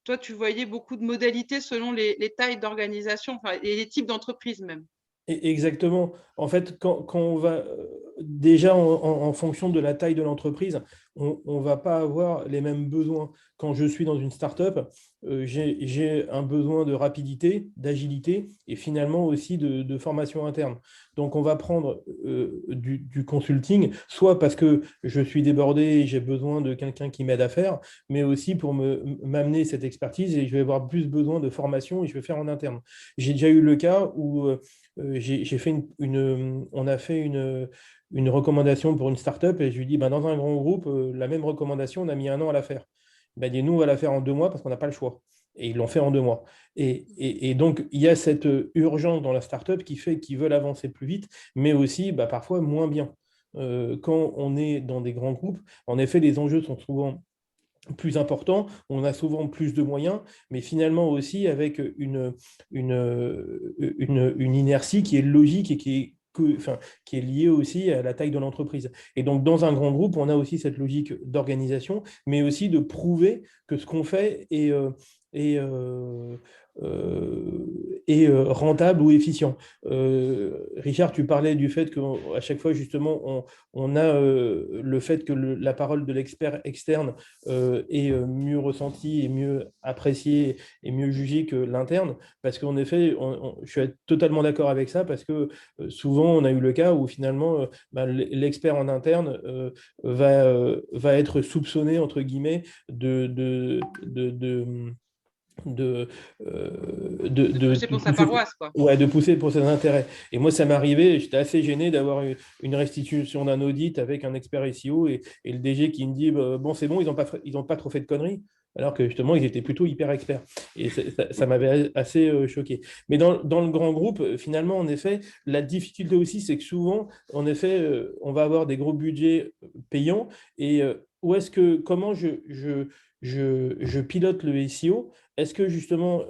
[SPEAKER 1] toi, tu voyais beaucoup de modalités selon les tailles d'organisation et les types d'entreprises même.
[SPEAKER 3] Exactement. En fait, quand on va déjà en fonction de la taille de l'entreprise, on ne va pas avoir les mêmes besoins. Quand je suis dans une start-up, j'ai un besoin de rapidité, d'agilité et finalement aussi de formation interne. Donc, on va prendre du consulting, soit parce que je suis débordé et j'ai besoin de quelqu'un qui m'aide à faire, mais aussi pour m'amener cette expertise et je vais avoir plus besoin de formation et je vais faire en interne. J'ai déjà eu le cas où j'ai fait on a fait une recommandation pour une startup et je lui dis, ben, dans un grand groupe, la même recommandation, on a mis 1 an à la faire. Ben, il dit, nous, on va la faire en 2 mois parce qu'on n'a pas le choix. Et ils l'ont fait en 2 mois. Et donc, il y a cette urgence dans la startup qui fait qu'ils veulent avancer plus vite, mais aussi parfois moins bien. Quand on est dans des grands groupes, en effet, les enjeux sont souvent plus important, on a souvent plus de moyens, mais finalement aussi avec une inertie qui est logique et qui est liée aussi à la taille de l'entreprise. Et donc, dans un grand groupe, on a aussi cette logique d'organisation, mais aussi de prouver que ce qu'on fait est, rentable ou efficient. Richard, tu parlais du fait qu'à chaque fois, justement, on a le fait que la parole de l'expert externe est mieux ressentie et mieux appréciée et mieux jugée que l'interne, parce qu'en effet, je suis totalement d'accord avec ça, parce que souvent, on a eu le cas où finalement, l'expert en interne va être soupçonné, entre guillemets, de
[SPEAKER 1] Pousser pour sa
[SPEAKER 3] pousser,
[SPEAKER 1] paroisse, quoi.
[SPEAKER 3] ouais, de pousser pour ses intérêts. Et moi, ça m'est arrivé, j'étais assez gêné d'avoir une restitution d'un audit avec un expert SEO et le DG qui me dit bon, c'est bon, ils n'ont pas trop fait de conneries, alors que justement, ils étaient plutôt hyper experts. Et ça m'avait assez choqué. Mais dans le grand groupe, finalement, en effet, la difficulté aussi, c'est que souvent, en effet, on va avoir des gros budgets payants et comment je pilote le SEO. Est-ce que justement,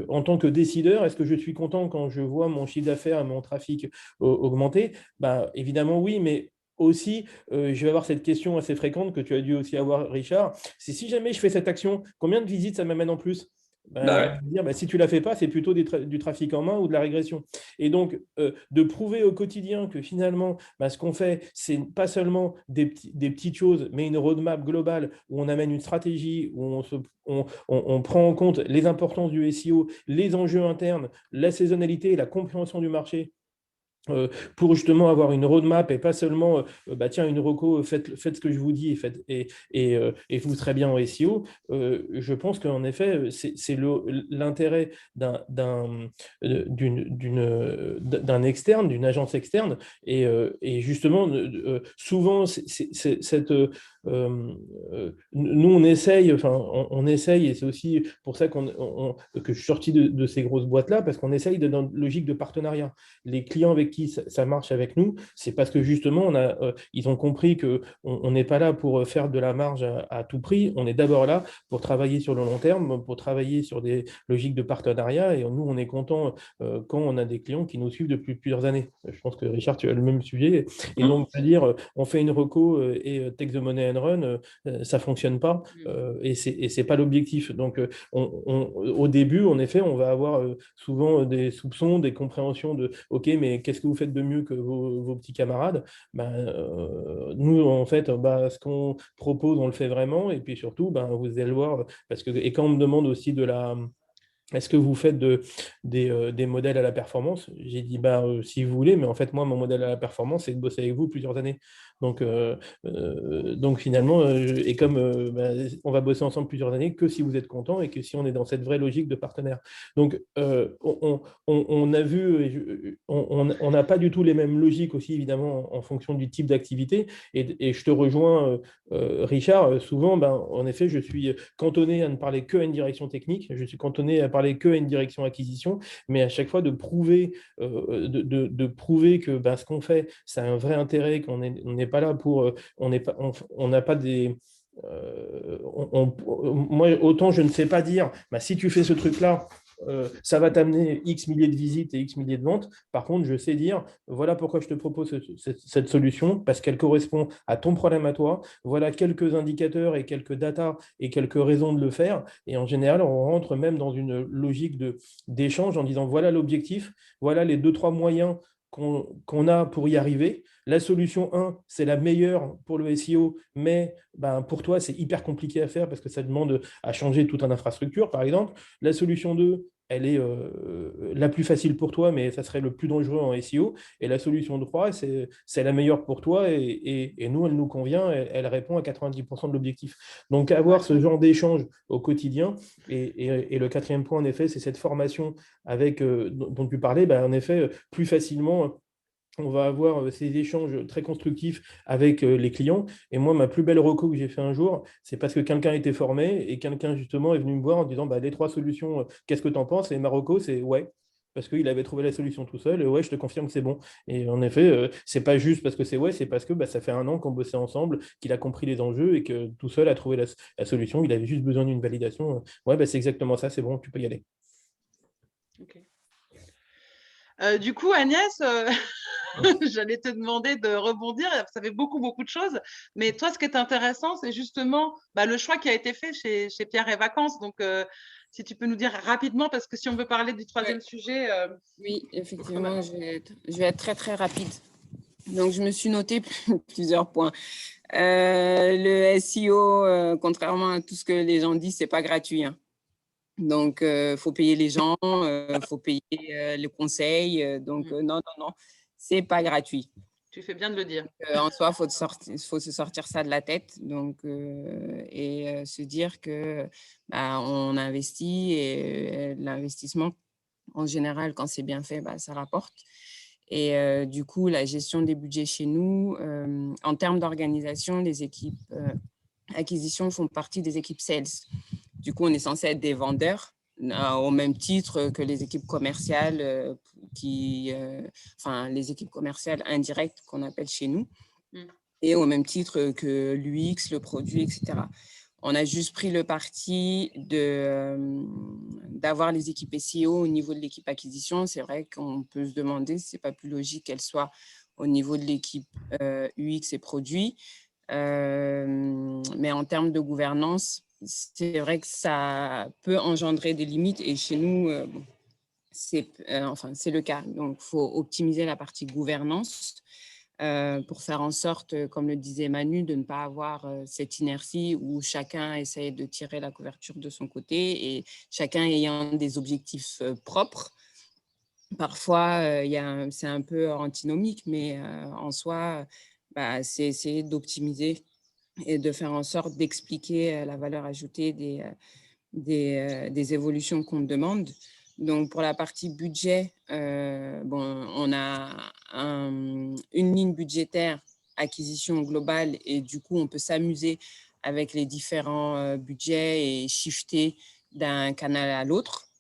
[SPEAKER 3] en tant que décideur, est-ce que je suis content quand je vois mon chiffre d'affaires et mon trafic augmenter? Évidemment, oui, mais aussi, je vais avoir cette question assez fréquente que tu as dû aussi avoir, Richard. C'est si jamais je fais cette action, combien de visites ça m'amène en plus? Si tu ne la fais pas, c'est plutôt du trafic en main ou de la régression. Et donc, de prouver au quotidien que finalement, ce qu'on fait, c'est pas seulement des petites choses, mais une roadmap globale où on amène une stratégie, où on prend en compte les importances du SEO, les enjeux internes, la saisonnalité et la compréhension du marché. Pour justement avoir une roadmap et pas seulement tiens, une reco, faites ce que je vous dis et vous serez bien en SEO. Je pense qu'en effet, c'est l'intérêt d'un externe, d'une agence externe. Et justement, souvent, nous, on essaye, et c'est aussi pour ça que je suis sorti de ces grosses boîtes-là, parce qu'on essaye d'être dans une logique de partenariat. Les clients avec qui ça marche avec nous, c'est parce que justement, ils ont compris qu'on n'est pas là pour faire de la marge à tout prix, on est d'abord là pour travailler sur le long terme, pour travailler sur des logiques de partenariat, et nous, on est content quand on a des clients qui nous suivent depuis plusieurs années. Je pense que Richard, tu as le même sujet. Et donc, c'est-à-dire, on fait une reco et take the money and run, ça ne fonctionne pas, et ce n'est pas l'objectif. Donc, au début, en effet, on va avoir souvent des soupçons, des compréhensions de « Ok, mais qu'est-ce que vous faites de mieux que vos petits camarades ?» Nous, en fait, ce qu'on propose, on le fait vraiment. Et puis surtout, vous allez le voir, et quand on me demande aussi est-ce que vous faites des modèles à la performance? J'ai dit, si vous voulez, mais en fait, moi, mon modèle à la performance, c'est de bosser avec vous plusieurs années. Donc finalement, et comme on va bosser ensemble plusieurs années, que si vous êtes content et que si on est dans cette vraie logique de partenaire. Donc, on a vu, on n'a pas du tout les mêmes logiques aussi, évidemment, en fonction du type d'activité. Et je te rejoins, Richard, souvent, en effet, je suis cantonné à ne parler que à une direction technique, je suis cantonné à parler que à une direction acquisition, mais à chaque fois de prouver, prouver que ce qu'on fait, ça a un vrai intérêt, qu'on n'est pas là pour... on n'a pas des... moi, autant je ne sais pas dire, si tu fais ce truc-là, ça va t'amener X milliers de visites et X milliers de ventes. Par contre, je sais dire, voilà pourquoi je te propose cette solution, parce qu'elle correspond à ton problème à toi. Voilà quelques indicateurs et quelques datas et quelques raisons de le faire. Et en général, on rentre même dans une logique d'échange en disant, voilà l'objectif, voilà les 2-3 moyens qu'on a pour y arriver. La solution 1, c'est la meilleure pour le SEO, mais pour toi, c'est hyper compliqué à faire parce que ça demande à changer toute une infrastructure, par exemple. La solution 2, elle est la plus facile pour toi, mais ça serait le plus dangereux en SEO. Et la solution 3, c'est la meilleure pour toi et nous, elle nous convient, elle répond à 90% de l'objectif. Donc, avoir ce genre d'échange au quotidien. Et le quatrième point, en effet, c'est cette formation dont tu parlais. En effet, plus facilement, on va avoir ces échanges très constructifs avec les clients. Et moi, ma plus belle reco que j'ai fait un jour, c'est parce que quelqu'un était formé et quelqu'un, justement, est venu me voir en disant les 3 solutions, qu'est-ce que tu en penses? Et ma reco, c'est ouais. Parce qu'il avait trouvé la solution tout seul, et ouais, je te confirme que c'est bon. Et en effet, c'est pas juste parce que c'est ouais, c'est parce que ça fait 1 an qu'on bossait ensemble, qu'il a compris les enjeux et que tout seul a trouvé la solution. Il avait juste besoin d'une validation. Ouais, c'est exactement ça, c'est bon, tu peux y aller.
[SPEAKER 1] Okay. Du coup, Agnès, j'allais te demander de rebondir. Ça fait beaucoup de choses. Mais toi, ce qui est intéressant, c'est justement le choix qui a été fait chez Pierre et Vacances. Donc, si tu peux nous dire rapidement, parce que si on veut parler du troisième sujet…
[SPEAKER 2] Oui, effectivement, je vais être très, très rapide. Donc, je me suis noté plusieurs points. Le SEO, contrairement à tout ce que les gens disent, c'est pas gratuit. Hein. Donc, faut payer les gens, faut payer les conseils. Donc, non, c'est pas gratuit.
[SPEAKER 1] Tu fais bien de le dire.
[SPEAKER 2] En soi, faut se sortir ça de la tête. Donc, et se dire que on investit et l'investissement, en général, quand c'est bien fait, ça rapporte. Et du coup, la gestion des budgets chez nous, en termes d'organisation, les équipes acquisition font partie des équipes sales. Du coup, on est censé être des vendeurs au même titre que les équipes commerciales, les équipes commerciales indirectes qu'on appelle chez nous, et au même titre que l'UX, le produit, etc. On a juste pris le parti d'avoir les équipes SEO au niveau de l'équipe acquisition. C'est vrai qu'on peut se demander si ce n'est pas plus logique qu'elle soit au niveau de l'équipe UX et produit. Mais en termes de gouvernance, c'est vrai que ça peut engendrer des limites et chez nous, c'est le cas. Donc, il faut optimiser la partie gouvernance pour faire en sorte, comme le disait Manu, de ne pas avoir cette inertie où chacun essaye de tirer la couverture de son côté et chacun ayant des objectifs propres. Parfois, c'est un peu antinomique, mais en soi, c'est essayer d'optimiser et de faire en sorte d'expliquer la valeur ajoutée des évolutions qu'on demande. Donc, pour la partie budget, on a une ligne budgétaire acquisition globale et du coup, on peut s'amuser avec les différents budgets et shifter d'un canal à l'autre,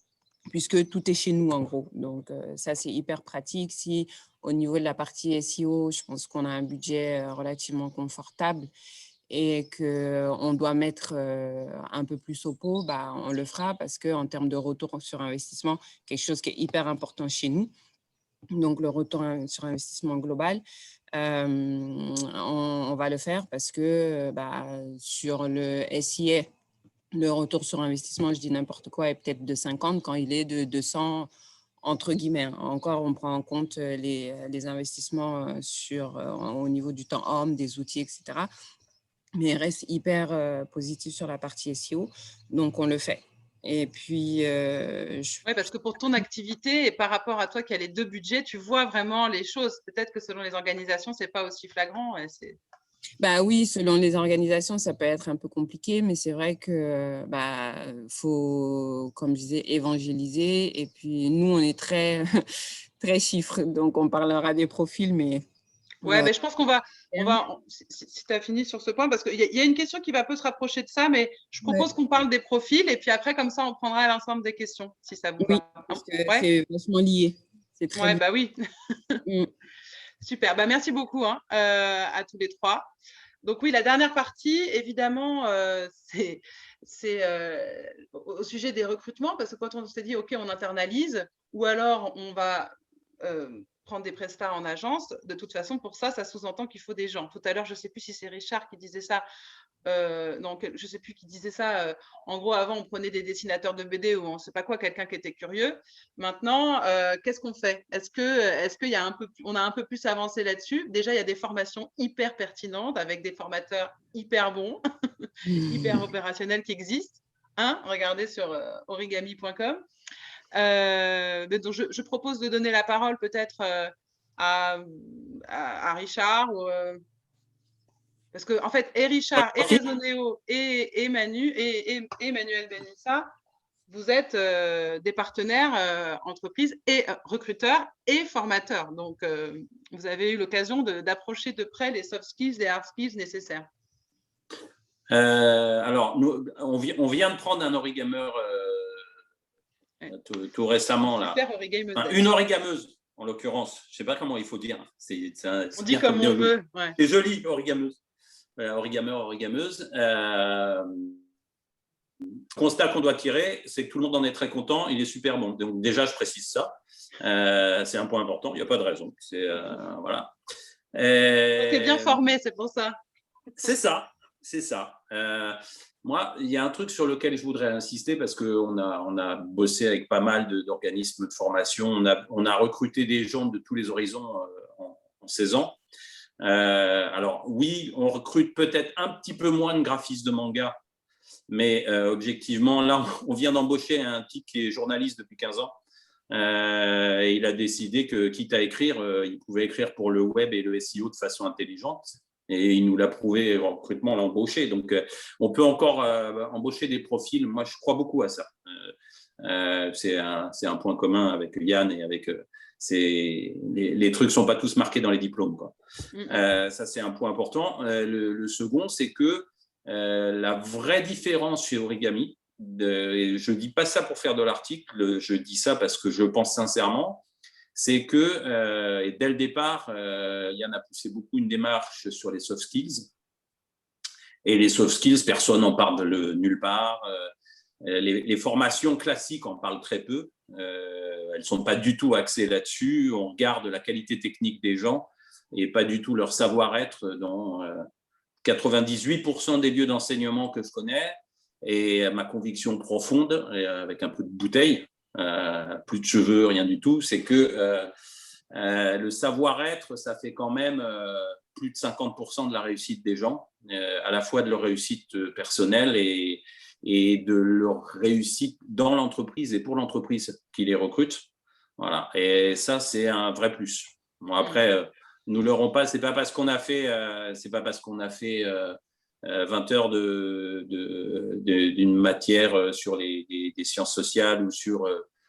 [SPEAKER 2] puisque tout est chez nous en gros. Donc, ça, c'est hyper pratique. Si au niveau de la partie SEO, je pense qu'on a un budget relativement confortable et qu'on doit mettre un peu plus au pot, on le fera parce qu'en termes de retour sur investissement, quelque chose qui est hyper important chez nous, donc le retour sur investissement global, on va le faire parce que sur le SIA, le retour sur investissement, je dis n'importe quoi, est peut-être de 50 quand il est de 200 entre guillemets. Encore, on prend en compte les investissements au niveau du temps homme, des outils, etc. Mais il reste hyper positif sur la partie SEO, donc on le fait. Et puis…
[SPEAKER 1] Oui, parce que pour ton activité et par rapport à toi qui as les 2 budgets, tu vois vraiment les choses. Peut-être que selon les organisations, ce n'est pas aussi flagrant.
[SPEAKER 2] Oui, selon les organisations, ça peut être un peu compliqué, mais c'est vrai que faut, comme je disais, évangéliser. Et puis, nous, on est très, très chiffres, donc on parlera des profils, mais…
[SPEAKER 1] Ouais, mais je pense qu'on va si tu as fini sur ce point, parce qu'il y a une question qui va un peu se rapprocher de ça, mais je propose qu'on parle des profils et puis après, comme ça, on prendra l'ensemble des questions, si ça vous va.
[SPEAKER 2] Oui, parce que c'est vachement lié. C'est très lié.
[SPEAKER 1] Oui. Super, merci beaucoup à tous les 3. Donc oui, la dernière partie, évidemment, c'est au sujet des recrutements, parce que quand on s'est dit, OK, on internalise, ou alors on va prendre des prestats en agence, de toute façon, pour ça, ça sous-entend qu'il faut des gens. Tout à l'heure, je ne sais plus si c'est Richard qui disait ça, non, je ne sais plus qui disait ça. En gros, avant, on prenait des dessinateurs de BD ou on ne sait pas quoi, quelqu'un qui était curieux. Maintenant, qu'est-ce qu'on fait? Est-ce qu'il y a on a un peu plus avancé là-dessus? Déjà, il y a des formations hyper pertinentes avec des formateurs hyper bons, hyper opérationnels qui existent. Hein, regardez sur origami.com. Donc je propose de donner la parole peut-être à Richard ou parce que en fait, et Richard, et Raisonnéo, et Manu, et Emmanuel Benissa, vous êtes des partenaires entreprises et recruteurs et formateurs. Donc, vous avez eu l'occasion d'approcher de près les soft skills, les hard skills nécessaires.
[SPEAKER 4] Alors, on vient de prendre un origameur tout récemment. Là. Enfin, une origameuse, en l'occurrence. Je ne sais pas comment il faut dire.
[SPEAKER 1] On dit comme on veut.
[SPEAKER 4] Ouais. C'est joli, origameuse. Origameur, origameuse. Constat qu'on doit tirer, c'est que tout le monde en est très content, il est super bon. Donc déjà, je précise ça. C'est un point important, il n'y a pas de raison. Voilà.
[SPEAKER 1] Tu es bien formé, c'est pour ça.
[SPEAKER 4] C'est ça, c'est ça. Moi, il y a un truc sur lequel je voudrais insister parce qu'on a bossé avec pas mal d'organismes de formation. On a recruté des gens de tous les horizons en 16 ans. Alors oui, on recrute peut-être un petit peu moins de graphistes de manga, mais objectivement, là, on vient d'embaucher un type qui est journaliste depuis 15 ans. Et il a décidé que, quitte à écrire, il pouvait écrire pour le web et le SEO de façon intelligente. Et il nous l'a prouvé en recrutement, on l'a embauché. Donc, on peut encore embaucher des profils. Moi, je crois beaucoup à ça. C'est un point commun avec Yann et avec… les trucs ne sont pas tous marqués dans les diplômes, quoi. Ça, c'est un point important. Le second, c'est que la vraie différence chez Origami, et je ne dis pas ça pour faire de l'article, je dis ça parce que je pense sincèrement, c'est que et dès le départ, Yann a poussé beaucoup une démarche sur les soft skills. Et les soft skills, personne n'en parle nulle part. Les formations classiques en parlent très peu. Elles ne sont pas du tout axées là-dessus. On regarde la qualité technique des gens et pas du tout leur savoir-être dans 98% des lieux d'enseignement que je connais. Et ma conviction profonde, avec un peu de bouteille, plus de cheveux, rien du tout, c'est que le savoir-être, ça fait quand même plus de 50% de la réussite des gens, à la fois de leur réussite personnelle et de leur réussite dans l'entreprise et pour l'entreprise qui les recrute. Voilà. Et ça, c'est un vrai plus. Bon, après, nous l'aurons pas. C'est pas parce qu'on a fait 20 heures d'une matière sur des sciences sociales ou sur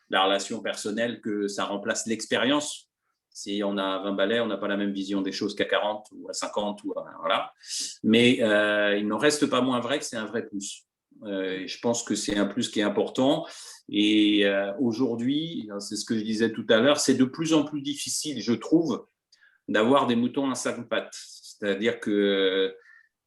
[SPEAKER 4] la relation personnelle que ça remplace l'expérience. Si on a 20 balais, on n'a pas la même vision des choses qu'à 40 ou à 50. Voilà. Mais il n'en reste pas moins vrai que c'est un vrai plus. Je pense que c'est un plus qui est important. Et aujourd'hui, c'est ce que je disais tout à l'heure, c'est de plus en plus difficile, je trouve, d'avoir des moutons à 5 pattes. C'est-à-dire que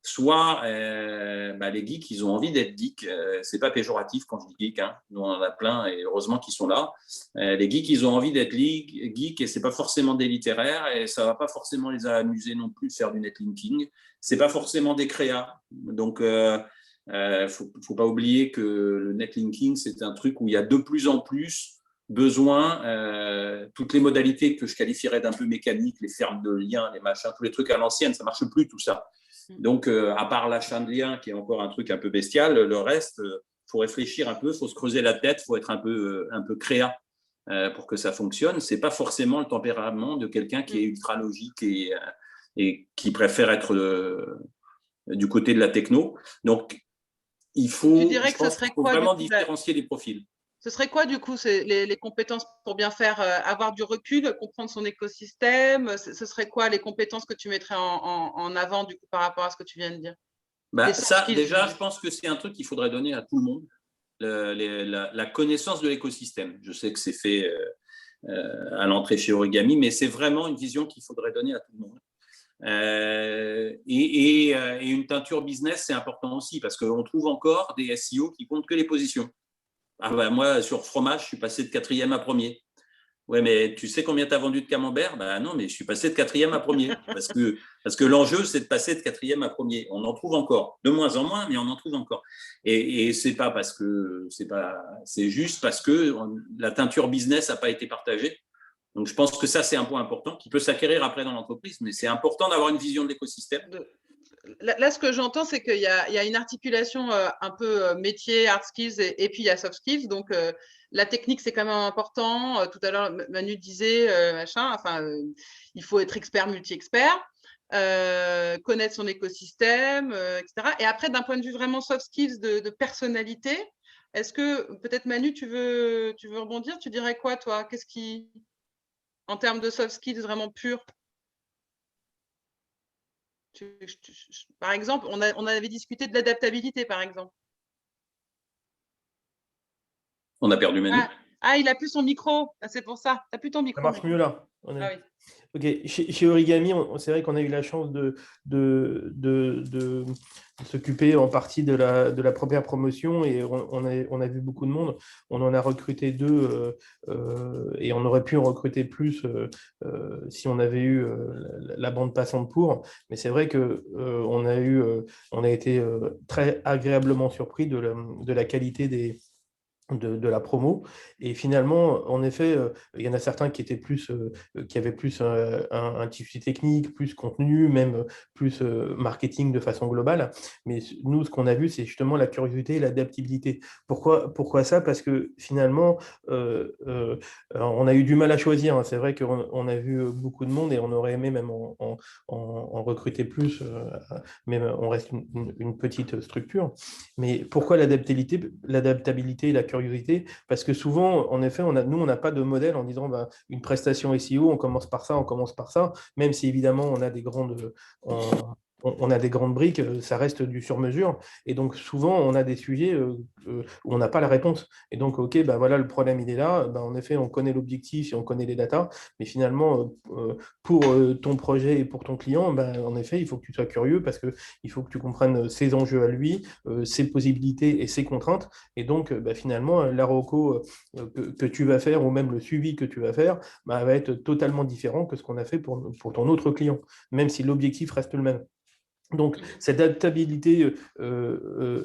[SPEAKER 4] soit les geeks, ils ont envie d'être geeks. C'est pas péjoratif quand je dis geek, hein. Nous, on en a plein et heureusement qu'ils sont là. Les geeks, ils ont envie d'être geeks et c'est pas forcément des littéraires et ça va pas forcément les amuser non plus de faire du netlinking. C'est pas forcément des créas. Donc, faut pas oublier que le netlinking, c'est un truc où il y a de plus en plus besoin, toutes les modalités que je qualifierais d'un peu mécaniques, les fermes de liens, les machins, tous les trucs à l'ancienne, ça marche plus tout ça. Donc, à part l'achat de liens, qui est encore un truc un peu bestial, le reste, faut réfléchir un peu, faut se creuser la tête, faut être un peu créa pour que ça fonctionne. C'est pas forcément le tempérament de quelqu'un qui est ultra logique et qui préfère être du côté de la techno. Donc, il faut vraiment différencier les profils.
[SPEAKER 1] Ce serait quoi, du coup, les compétences pour bien faire, avoir du recul, comprendre son écosystème? Ce serait quoi les compétences que tu mettrais en avant, du coup, par rapport à ce que tu viens de dire?
[SPEAKER 4] Ça, déjà, je pense que c'est un truc qu'il faudrait donner à tout le monde, la connaissance de l'écosystème. Je sais que c'est fait à l'entrée chez Origami, mais c'est vraiment une vision qu'il faudrait donner à tout le monde. Et une teinture business, c'est important aussi parce qu'on trouve encore des SEO qui comptent que les positions. Moi, sur fromage, je suis passé de 4e à 1er. Ouais, mais tu sais combien tu as vendu de camembert? Non, mais je suis passé de 4e à 1er. Parce que l'enjeu, c'est de passer de 4e à 1er. On en trouve encore. De moins en moins, mais on en trouve encore. Et c'est pas parce que c'est juste parce que la teinture business n'a pas été partagée. Donc, je pense que ça, c'est un point important qui peut s'acquérir après dans l'entreprise, mais c'est important d'avoir une vision de l'écosystème.
[SPEAKER 1] Là, ce que j'entends, c'est qu'il y a une articulation un peu métier, hard skills, et puis il y a soft skills. Donc, la technique, c'est quand même important. Tout à l'heure, Manu disait, il faut être expert, multi-expert, connaître son écosystème, etc. Et après, d'un point de vue vraiment soft skills de personnalité, est-ce que, peut-être Manu, tu veux rebondir? Tu dirais quoi, toi? Qu'est-ce qui, en termes de soft skills vraiment purs? Par exemple, on avait discuté de l'adaptabilité, par exemple.
[SPEAKER 4] On a perdu Manu.
[SPEAKER 1] Il n'a plus son micro. C'est pour ça. Tu n'as plus ton micro.
[SPEAKER 3] Ça marche mieux là.
[SPEAKER 1] Oui.
[SPEAKER 3] Ok. Chez Origami, c'est vrai qu'on a eu la chance de s'occuper en partie de la première promotion et on a vu beaucoup de monde. On en a recruté 2 et on aurait pu en recruter plus si on avait eu la bande passante pour. Mais c'est vrai qu'on a été très agréablement surpris de la qualité de la promo. Et finalement, en effet, il y en a certains qui avaient plus un tissu technique, plus contenu, même plus marketing de façon globale. Mais nous, ce qu'on a vu, c'est justement la curiosité et l'adaptabilité. Pourquoi ça? Parce que finalement, on a eu du mal à choisir, hein. C'est vrai qu'on a vu beaucoup de monde et on aurait aimé même en recruter plus, même on reste une petite structure. Mais pourquoi l'adaptabilité et la curiosité? Parce que souvent, en effet, nous, on n'a pas de modèle en disant une prestation SEO, on commence par ça, même si évidemment on a des grandes briques, ça reste du sur-mesure. Et donc, souvent, on a des sujets où on n'a pas la réponse. Et donc, OK, voilà, le problème, il est là. En effet, on connaît l'objectif et on connaît les datas. Mais finalement, pour ton projet et pour ton client, en effet, il faut que tu sois curieux parce qu'il faut que tu comprennes ses enjeux à lui, ses possibilités et ses contraintes. Et donc, finalement, la reco que tu vas faire ou même le suivi que tu vas faire va être totalement différent que ce qu'on a fait pour ton autre client, même si l'objectif reste le même. Donc, cette adaptabilité,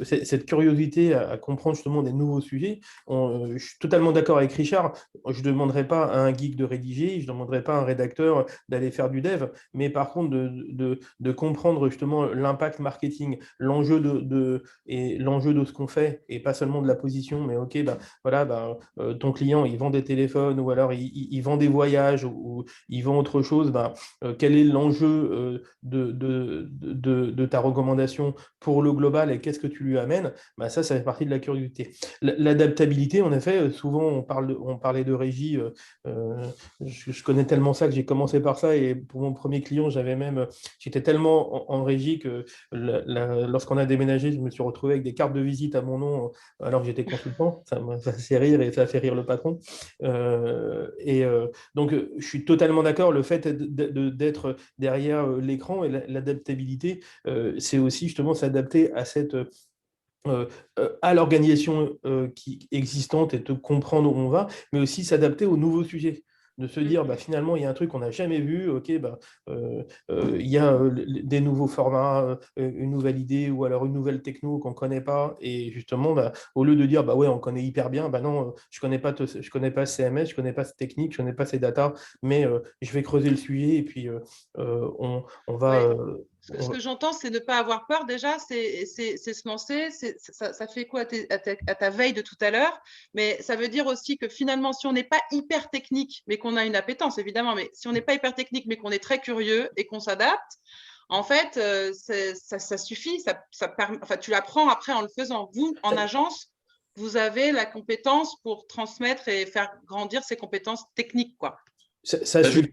[SPEAKER 3] cette curiosité à comprendre justement des nouveaux sujets, je suis totalement d'accord avec Richard. Je ne demanderai pas à un geek de rédiger, je ne demanderai pas à un rédacteur d'aller faire du dev, mais par contre de comprendre justement l'impact marketing, l'enjeu de ce qu'on fait, et pas seulement de la position, mais OK, ton client, il vend des téléphones, ou alors il vend des voyages, ou il vend autre chose, quel est l'enjeu de ta recommandation pour le global et qu'est-ce que tu lui amènes, ça fait partie de la curiosité. L'adaptabilité, en effet, souvent on parlait de régie, je connais tellement ça que j'ai commencé par ça, et pour mon premier client, j'étais tellement en régie que lorsqu'on a déménagé, je me suis retrouvé avec des cartes de visite à mon nom alors que j'étais consultant. Ça fait rire et ça fait rire le patron. Donc, je suis totalement d'accord, le fait d'être derrière l'écran et l'adaptabilité, c'est aussi justement s'adapter à l'organisation qui existante et de comprendre où on va, mais aussi s'adapter aux nouveaux sujets. De se dire, finalement, il y a un truc qu'on n'a jamais vu, OK, il y a des nouveaux formats, une nouvelle idée, ou alors une nouvelle techno qu'on ne connaît pas, et justement, au lieu de dire, ouais, on connaît hyper bien, non, je connais pas ce CMS, je ne connais pas cette technique, je ne connais pas ces datas, mais je vais creuser le sujet, et puis on va...
[SPEAKER 1] Ce que j'entends, c'est ne pas avoir peur déjà, c'est se lancer. Ça fait quoi à ta veille de tout à l'heure? Mais ça veut dire aussi que finalement, si on n'est pas hyper technique, mais qu'on a une appétence, évidemment, mais si on n'est pas hyper technique, mais qu'on est très curieux et qu'on s'adapte, en fait, ça suffit. Tu l'apprends après en le faisant. Vous, en agence, vous avez la compétence pour transmettre et faire grandir ces compétences techniques, quoi.
[SPEAKER 3] Ça suffit.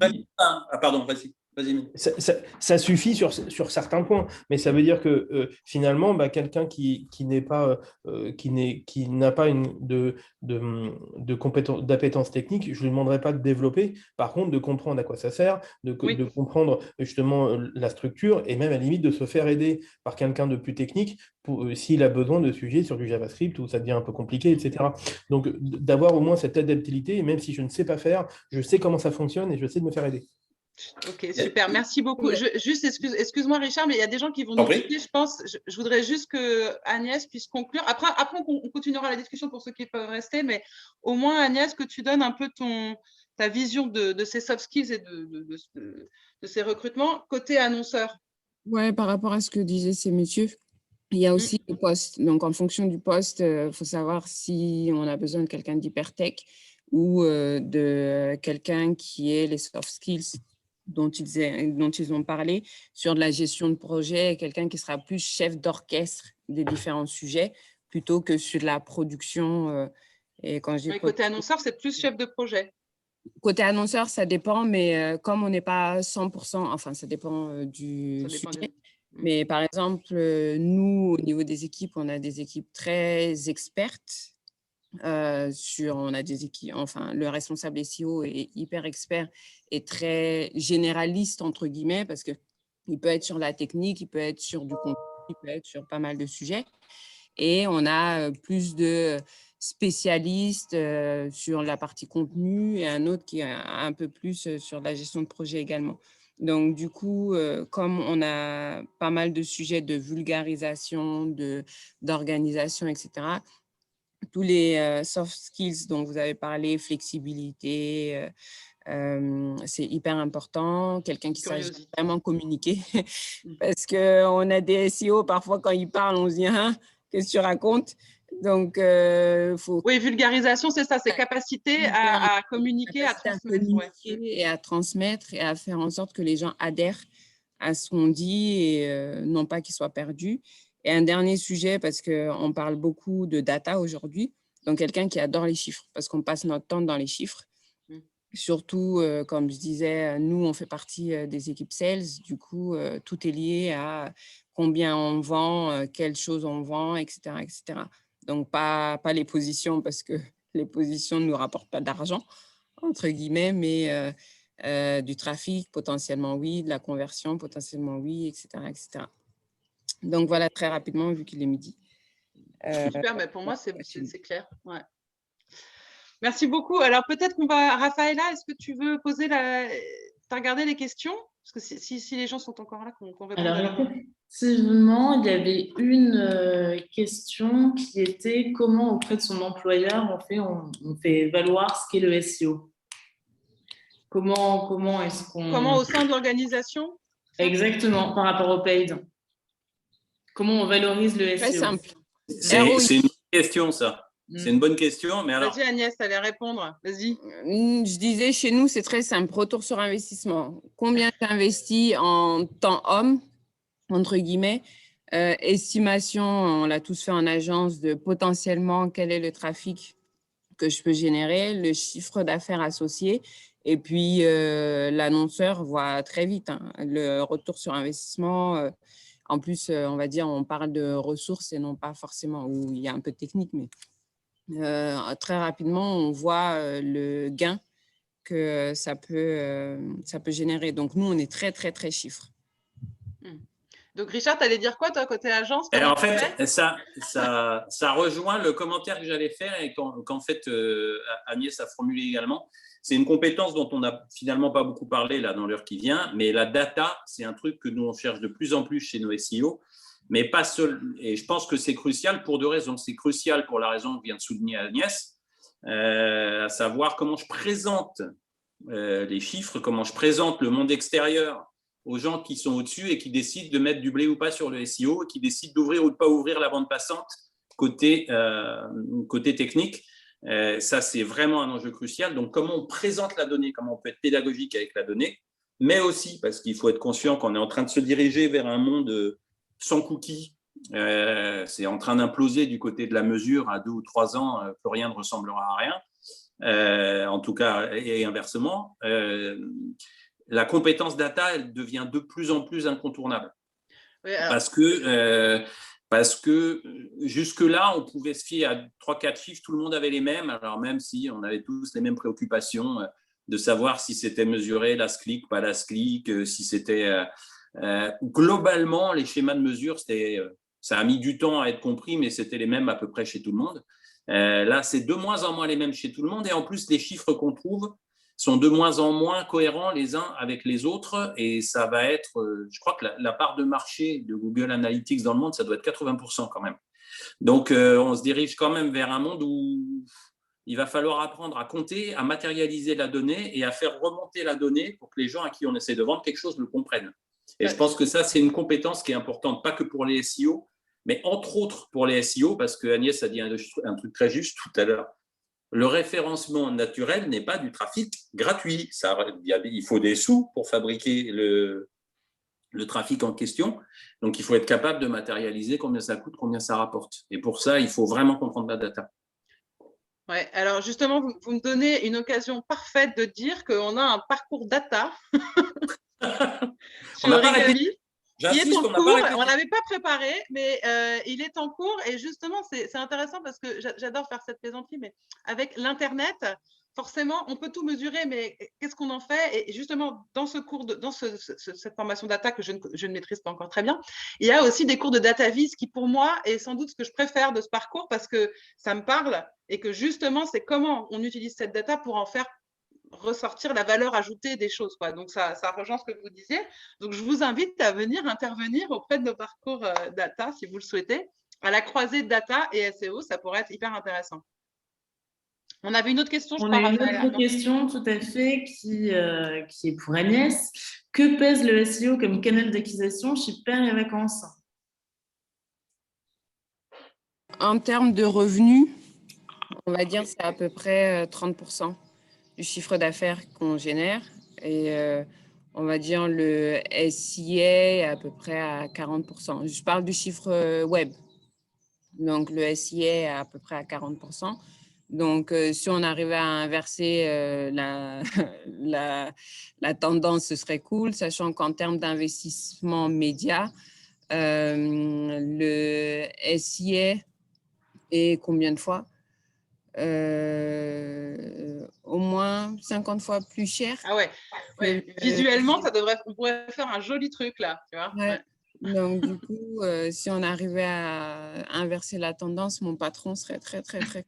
[SPEAKER 4] Pardon, vas-y. Vas-y, Mine.
[SPEAKER 3] Ça suffit sur certains points, mais ça veut dire que finalement, quelqu'un qui n'a pas de compétence, d'appétence technique, je ne lui demanderai pas de développer. Par contre, de comprendre à quoi ça sert, de
[SPEAKER 1] Oui.
[SPEAKER 3] comprendre justement la structure et même à la limite de se faire aider par quelqu'un de plus technique s'il a besoin de sujets sur du JavaScript où ça devient un peu compliqué, etc. Donc, d'avoir au moins cette adaptabilité, et même si je ne sais pas faire, je sais comment ça fonctionne et je sais de me faire aider.
[SPEAKER 1] Ok, super, merci beaucoup. Juste, excuse-moi Richard, mais il y a des gens qui vont
[SPEAKER 4] T'en
[SPEAKER 1] nous
[SPEAKER 4] prie.
[SPEAKER 1] quitter, je pense. Je voudrais juste que Agnès puisse conclure. Après on continuera la discussion pour ceux qui peuvent rester, mais au moins, Agnès, que tu donnes un peu ta vision de ces soft skills et de ces recrutements côté annonceur.
[SPEAKER 2] Ouais, par rapport à ce que disaient ces messieurs, il y a aussi le poste. Donc, en fonction du poste, il faut savoir si on a besoin de quelqu'un d'hyper tech ou de quelqu'un qui ait les soft skills dont ils ont parlé sur de la gestion de projet, quelqu'un qui sera plus chef d'orchestre des différents sujets plutôt que sur de la production. Et quand je dis
[SPEAKER 1] Côté annonceur, c'est plus chef de projet.
[SPEAKER 2] Côté annonceur, ça dépend, mais comme on n'est pas 100%, enfin, ça dépend du sujet. Mais par exemple, nous, au niveau des équipes, on a des équipes très expertes. On a des équipes, enfin, le responsable SEO est hyper expert et très généraliste, entre guillemets, parce qu'il peut être sur la technique, il peut être sur du contenu, il peut être sur pas mal de sujets. Et on a plus de spécialistes sur la partie contenu et un autre qui est un peu plus sur la gestion de projet également. Donc, du coup, comme on a pas mal de sujets de vulgarisation, d'organisation, etc., tous les soft skills dont vous avez parlé, flexibilité, c'est hyper important. Quelqu'un qui sache vraiment communiquer parce qu'on a des SEO, parfois quand ils parlent, on se dit hein, qu'est-ce que tu racontes? Donc, faut...
[SPEAKER 1] Oui, vulgarisation, c'est ça, c'est capacité à communiquer, à transmettre.
[SPEAKER 2] Et à transmettre et à faire en sorte que les gens adhèrent à ce qu'on dit et non pas qu'ils soient perdus. Et un dernier sujet, parce qu'on parle beaucoup de data aujourd'hui, donc quelqu'un qui adore les chiffres, parce qu'on passe notre temps dans les chiffres. Surtout, comme je disais, nous, on fait partie des équipes sales. Du coup, tout est lié à combien on vend, quelles choses on vend, etc., etc. Donc, pas les positions, parce que les positions ne nous rapportent pas d'argent, entre guillemets, mais du trafic, potentiellement oui, de la conversion, potentiellement oui, etc., etc. Donc, voilà, très rapidement, vu qu'il est midi.
[SPEAKER 1] Super, mais pour moi, c'est clair. Ouais. Merci beaucoup. Alors, peut-être qu'on va… Raphaëla, est-ce que tu veux poser la… Tu as regardé les questions? Parce que si les gens sont encore là, qu'on réponde à leur…
[SPEAKER 5] Effectivement, il y avait une question qui était comment auprès de son employeur on fait valoir ce qu'est le SEO. Comment est-ce qu'on…
[SPEAKER 1] Comment au sein de l'organisation?
[SPEAKER 5] Exactement, par rapport au paid. Comment on valorise le SEO?
[SPEAKER 2] Très simple.
[SPEAKER 4] C'est une question, ça. C'est une bonne question, mais alors…
[SPEAKER 1] Vas-y Agnès, allez répondre. Vas-y.
[SPEAKER 2] Je disais, chez nous, c'est très simple. Retour sur investissement. Combien tu investis en temps homme, entre guillemets, estimation, on l'a tous fait en agence, de potentiellement quel est le trafic que je peux générer, le chiffre d'affaires associé, et puis l'annonceur voit très vite le retour sur investissement. En plus, on va dire, on parle de ressources et non pas forcément, où il y a un peu de technique, mais très rapidement, on voit le gain que ça peut générer. Donc, nous, on est très, très, très chiffres.
[SPEAKER 1] Donc, Richard, tu allais dire quoi, toi, côté agence?
[SPEAKER 4] En fait, ça rejoint le commentaire que j'allais faire et qu'en fait, Agnès a formulé également. C'est une compétence dont on n'a finalement pas beaucoup parlé là dans l'heure qui vient, mais la data, c'est un truc que nous, on cherche de plus en plus chez nos SEO, mais pas seul. Et je pense que c'est crucial pour deux raisons. C'est crucial pour la raison que vient de souligner Agnès, à savoir comment je présente les chiffres, comment je présente le monde extérieur aux gens qui sont au-dessus et qui décident de mettre du blé ou pas sur le SEO et qui décident d'ouvrir ou de ne pas ouvrir la bande passante côté technique. Ça, c'est vraiment un enjeu crucial. Donc, comment on présente la donnée, comment on peut être pédagogique avec la donnée, mais aussi parce qu'il faut être conscient qu'on est en train de se diriger vers un monde sans cookies. C'est en train d'imploser du côté de la mesure. À 2 ou 3 ans, plus rien ne ressemblera à rien. En tout cas, et inversement. la compétence data, elle devient de plus en plus incontournable.
[SPEAKER 1] Oui, alors,
[SPEAKER 4] Parce que jusque-là, on pouvait se fier à 3-4 chiffres, tout le monde avait les mêmes, alors même si on avait tous les mêmes préoccupations de savoir si c'était mesuré, la SCLIC, pas la SCLIC, si c'était… globalement, les schémas de mesure, ça a mis du temps à être compris, mais c'était les mêmes à peu près chez tout le monde. Là, c'est de moins en moins les mêmes chez tout le monde, et en plus, les chiffres qu'on trouve sont de moins en moins cohérents les uns avec les autres, et ça va être, je crois que la part de marché de Google Analytics dans le monde, ça doit être 80% quand même. Donc, on se dirige quand même vers un monde où il va falloir apprendre à compter, à matérialiser la donnée et à faire remonter la donnée pour que les gens à qui on essaie de vendre quelque chose le comprennent. Et je pense que ça, c'est une compétence qui est importante, pas que pour les SEO, mais entre autres pour les SEO, parce que Agnès a dit un truc très juste tout à l'heure. Le référencement naturel n'est pas du trafic gratuit. Il faut des sous pour fabriquer le trafic en question. Donc, il faut être capable de matérialiser combien ça coûte, combien ça rapporte. Et pour ça, il faut vraiment comprendre la data.
[SPEAKER 1] ouais, alors justement, vous me donnez une occasion parfaite de dire qu'on a un parcours data
[SPEAKER 4] On n'a
[SPEAKER 1] sur
[SPEAKER 4] pas
[SPEAKER 1] Regavi.
[SPEAKER 4] répété.
[SPEAKER 1] Il est
[SPEAKER 4] J'insiste,
[SPEAKER 1] en
[SPEAKER 4] on n'a
[SPEAKER 1] cours,
[SPEAKER 4] pas répété.
[SPEAKER 1] on ne l'avait pas préparé, mais il est en cours. Et justement, c'est intéressant parce que j'adore faire cette plaisanterie, mais avec l'Internet, forcément, on peut tout mesurer, mais qu'est-ce qu'on en fait? Et justement, dans ce cours, cette formation data que je ne maîtrise pas encore très bien, il y a aussi des cours de data vis qui, pour moi, est sans doute ce que je préfère de ce parcours parce que ça me parle et que justement, c'est comment on utilise cette data pour en faire ressortir la valeur ajoutée des choses, quoi. Donc, ça rejoint ce que vous disiez. Donc, je vous invite à venir intervenir auprès de nos parcours data, si vous le souhaitez, à la croisée de data et SEO. Ça pourrait être hyper intéressant. On avait une autre question, je
[SPEAKER 5] On
[SPEAKER 1] crois,
[SPEAKER 5] a une
[SPEAKER 1] Raphaël.
[SPEAKER 5] autre question, tout à fait, qui est pour Agnès. Que pèse le SEO comme canal d'acquisition chez Pairs et Vacances?
[SPEAKER 2] En termes de revenus, on va dire c'est à peu près 30% du chiffre d'affaires qu'on génère. Et on va dire le SIA est à peu près à 40%. Je parle du chiffre web. Donc, le SIA est à peu près à 40%. Donc, si on arrivait à inverser la tendance, ce serait cool, sachant qu'en termes d'investissement média, le SIA est combien de fois? Au moins 50 fois plus cher.
[SPEAKER 1] Ah ouais, ouais. Visuellement, on pourrait faire un joli truc là, tu vois.
[SPEAKER 2] Ouais.
[SPEAKER 1] Ouais.
[SPEAKER 2] Donc, du coup, si on arrivait à inverser la tendance, mon patron serait très, très, très…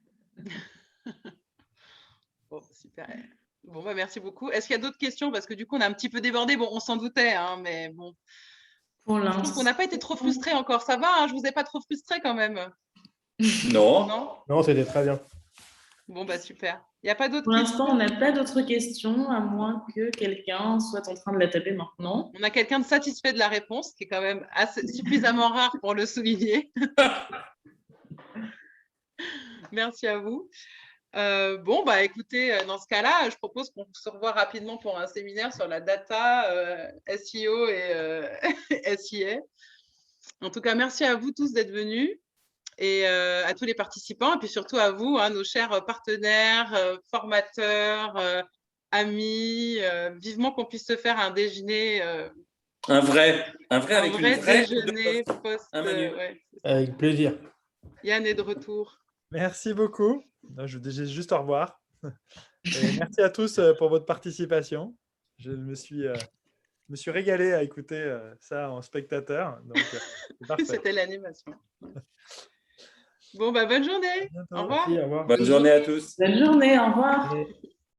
[SPEAKER 1] Bon, super. Bon, bah, merci beaucoup. Est-ce qu'il y a d'autres questions? Parce que du coup, on a un petit peu débordé. Bon, on s'en doutait, hein, mais bon.
[SPEAKER 5] Pour
[SPEAKER 1] Je trouve qu'on n'a pas été trop frustrés encore. Ça va, hein, je vous ai pas trop frustrés quand même.
[SPEAKER 4] Non.
[SPEAKER 1] Non?
[SPEAKER 3] Non, c'était très bien.
[SPEAKER 1] Bon, bah super. Il n'y a pas d'autres
[SPEAKER 5] Pour l'instant, on
[SPEAKER 1] questions?
[SPEAKER 5] n'a pas d'autres questions, à moins que quelqu'un soit en train de la taper maintenant.
[SPEAKER 1] On a quelqu'un de satisfait de la réponse, qui est quand même suffisamment rare pour le souligner. Merci à vous. Bon, bah écoutez, dans ce cas-là, je propose qu'on se revoie rapidement pour un séminaire sur la data, SEO et SIA. En tout cas, merci à vous tous d'être venus et à tous les participants et puis surtout à vous, hein, nos chers partenaires, formateurs, amis. Vivement qu'on puisse se faire un déjeuner,
[SPEAKER 4] Un vrai avec une vraie
[SPEAKER 1] déjeuner post.
[SPEAKER 4] un menu.
[SPEAKER 1] Ouais,
[SPEAKER 3] Avec plaisir.
[SPEAKER 1] Yann est de retour.
[SPEAKER 6] Merci beaucoup. Je vous dis juste au revoir. Et merci à tous pour votre participation. Je me suis régalé à écouter ça en spectateur. Donc, c'est parfait.
[SPEAKER 1] C'était l'animation. Bon, bah bonne journée. Au revoir.
[SPEAKER 3] Merci, au revoir.
[SPEAKER 4] Bonne journée à tous.
[SPEAKER 5] Bonne journée, au revoir.
[SPEAKER 3] Et-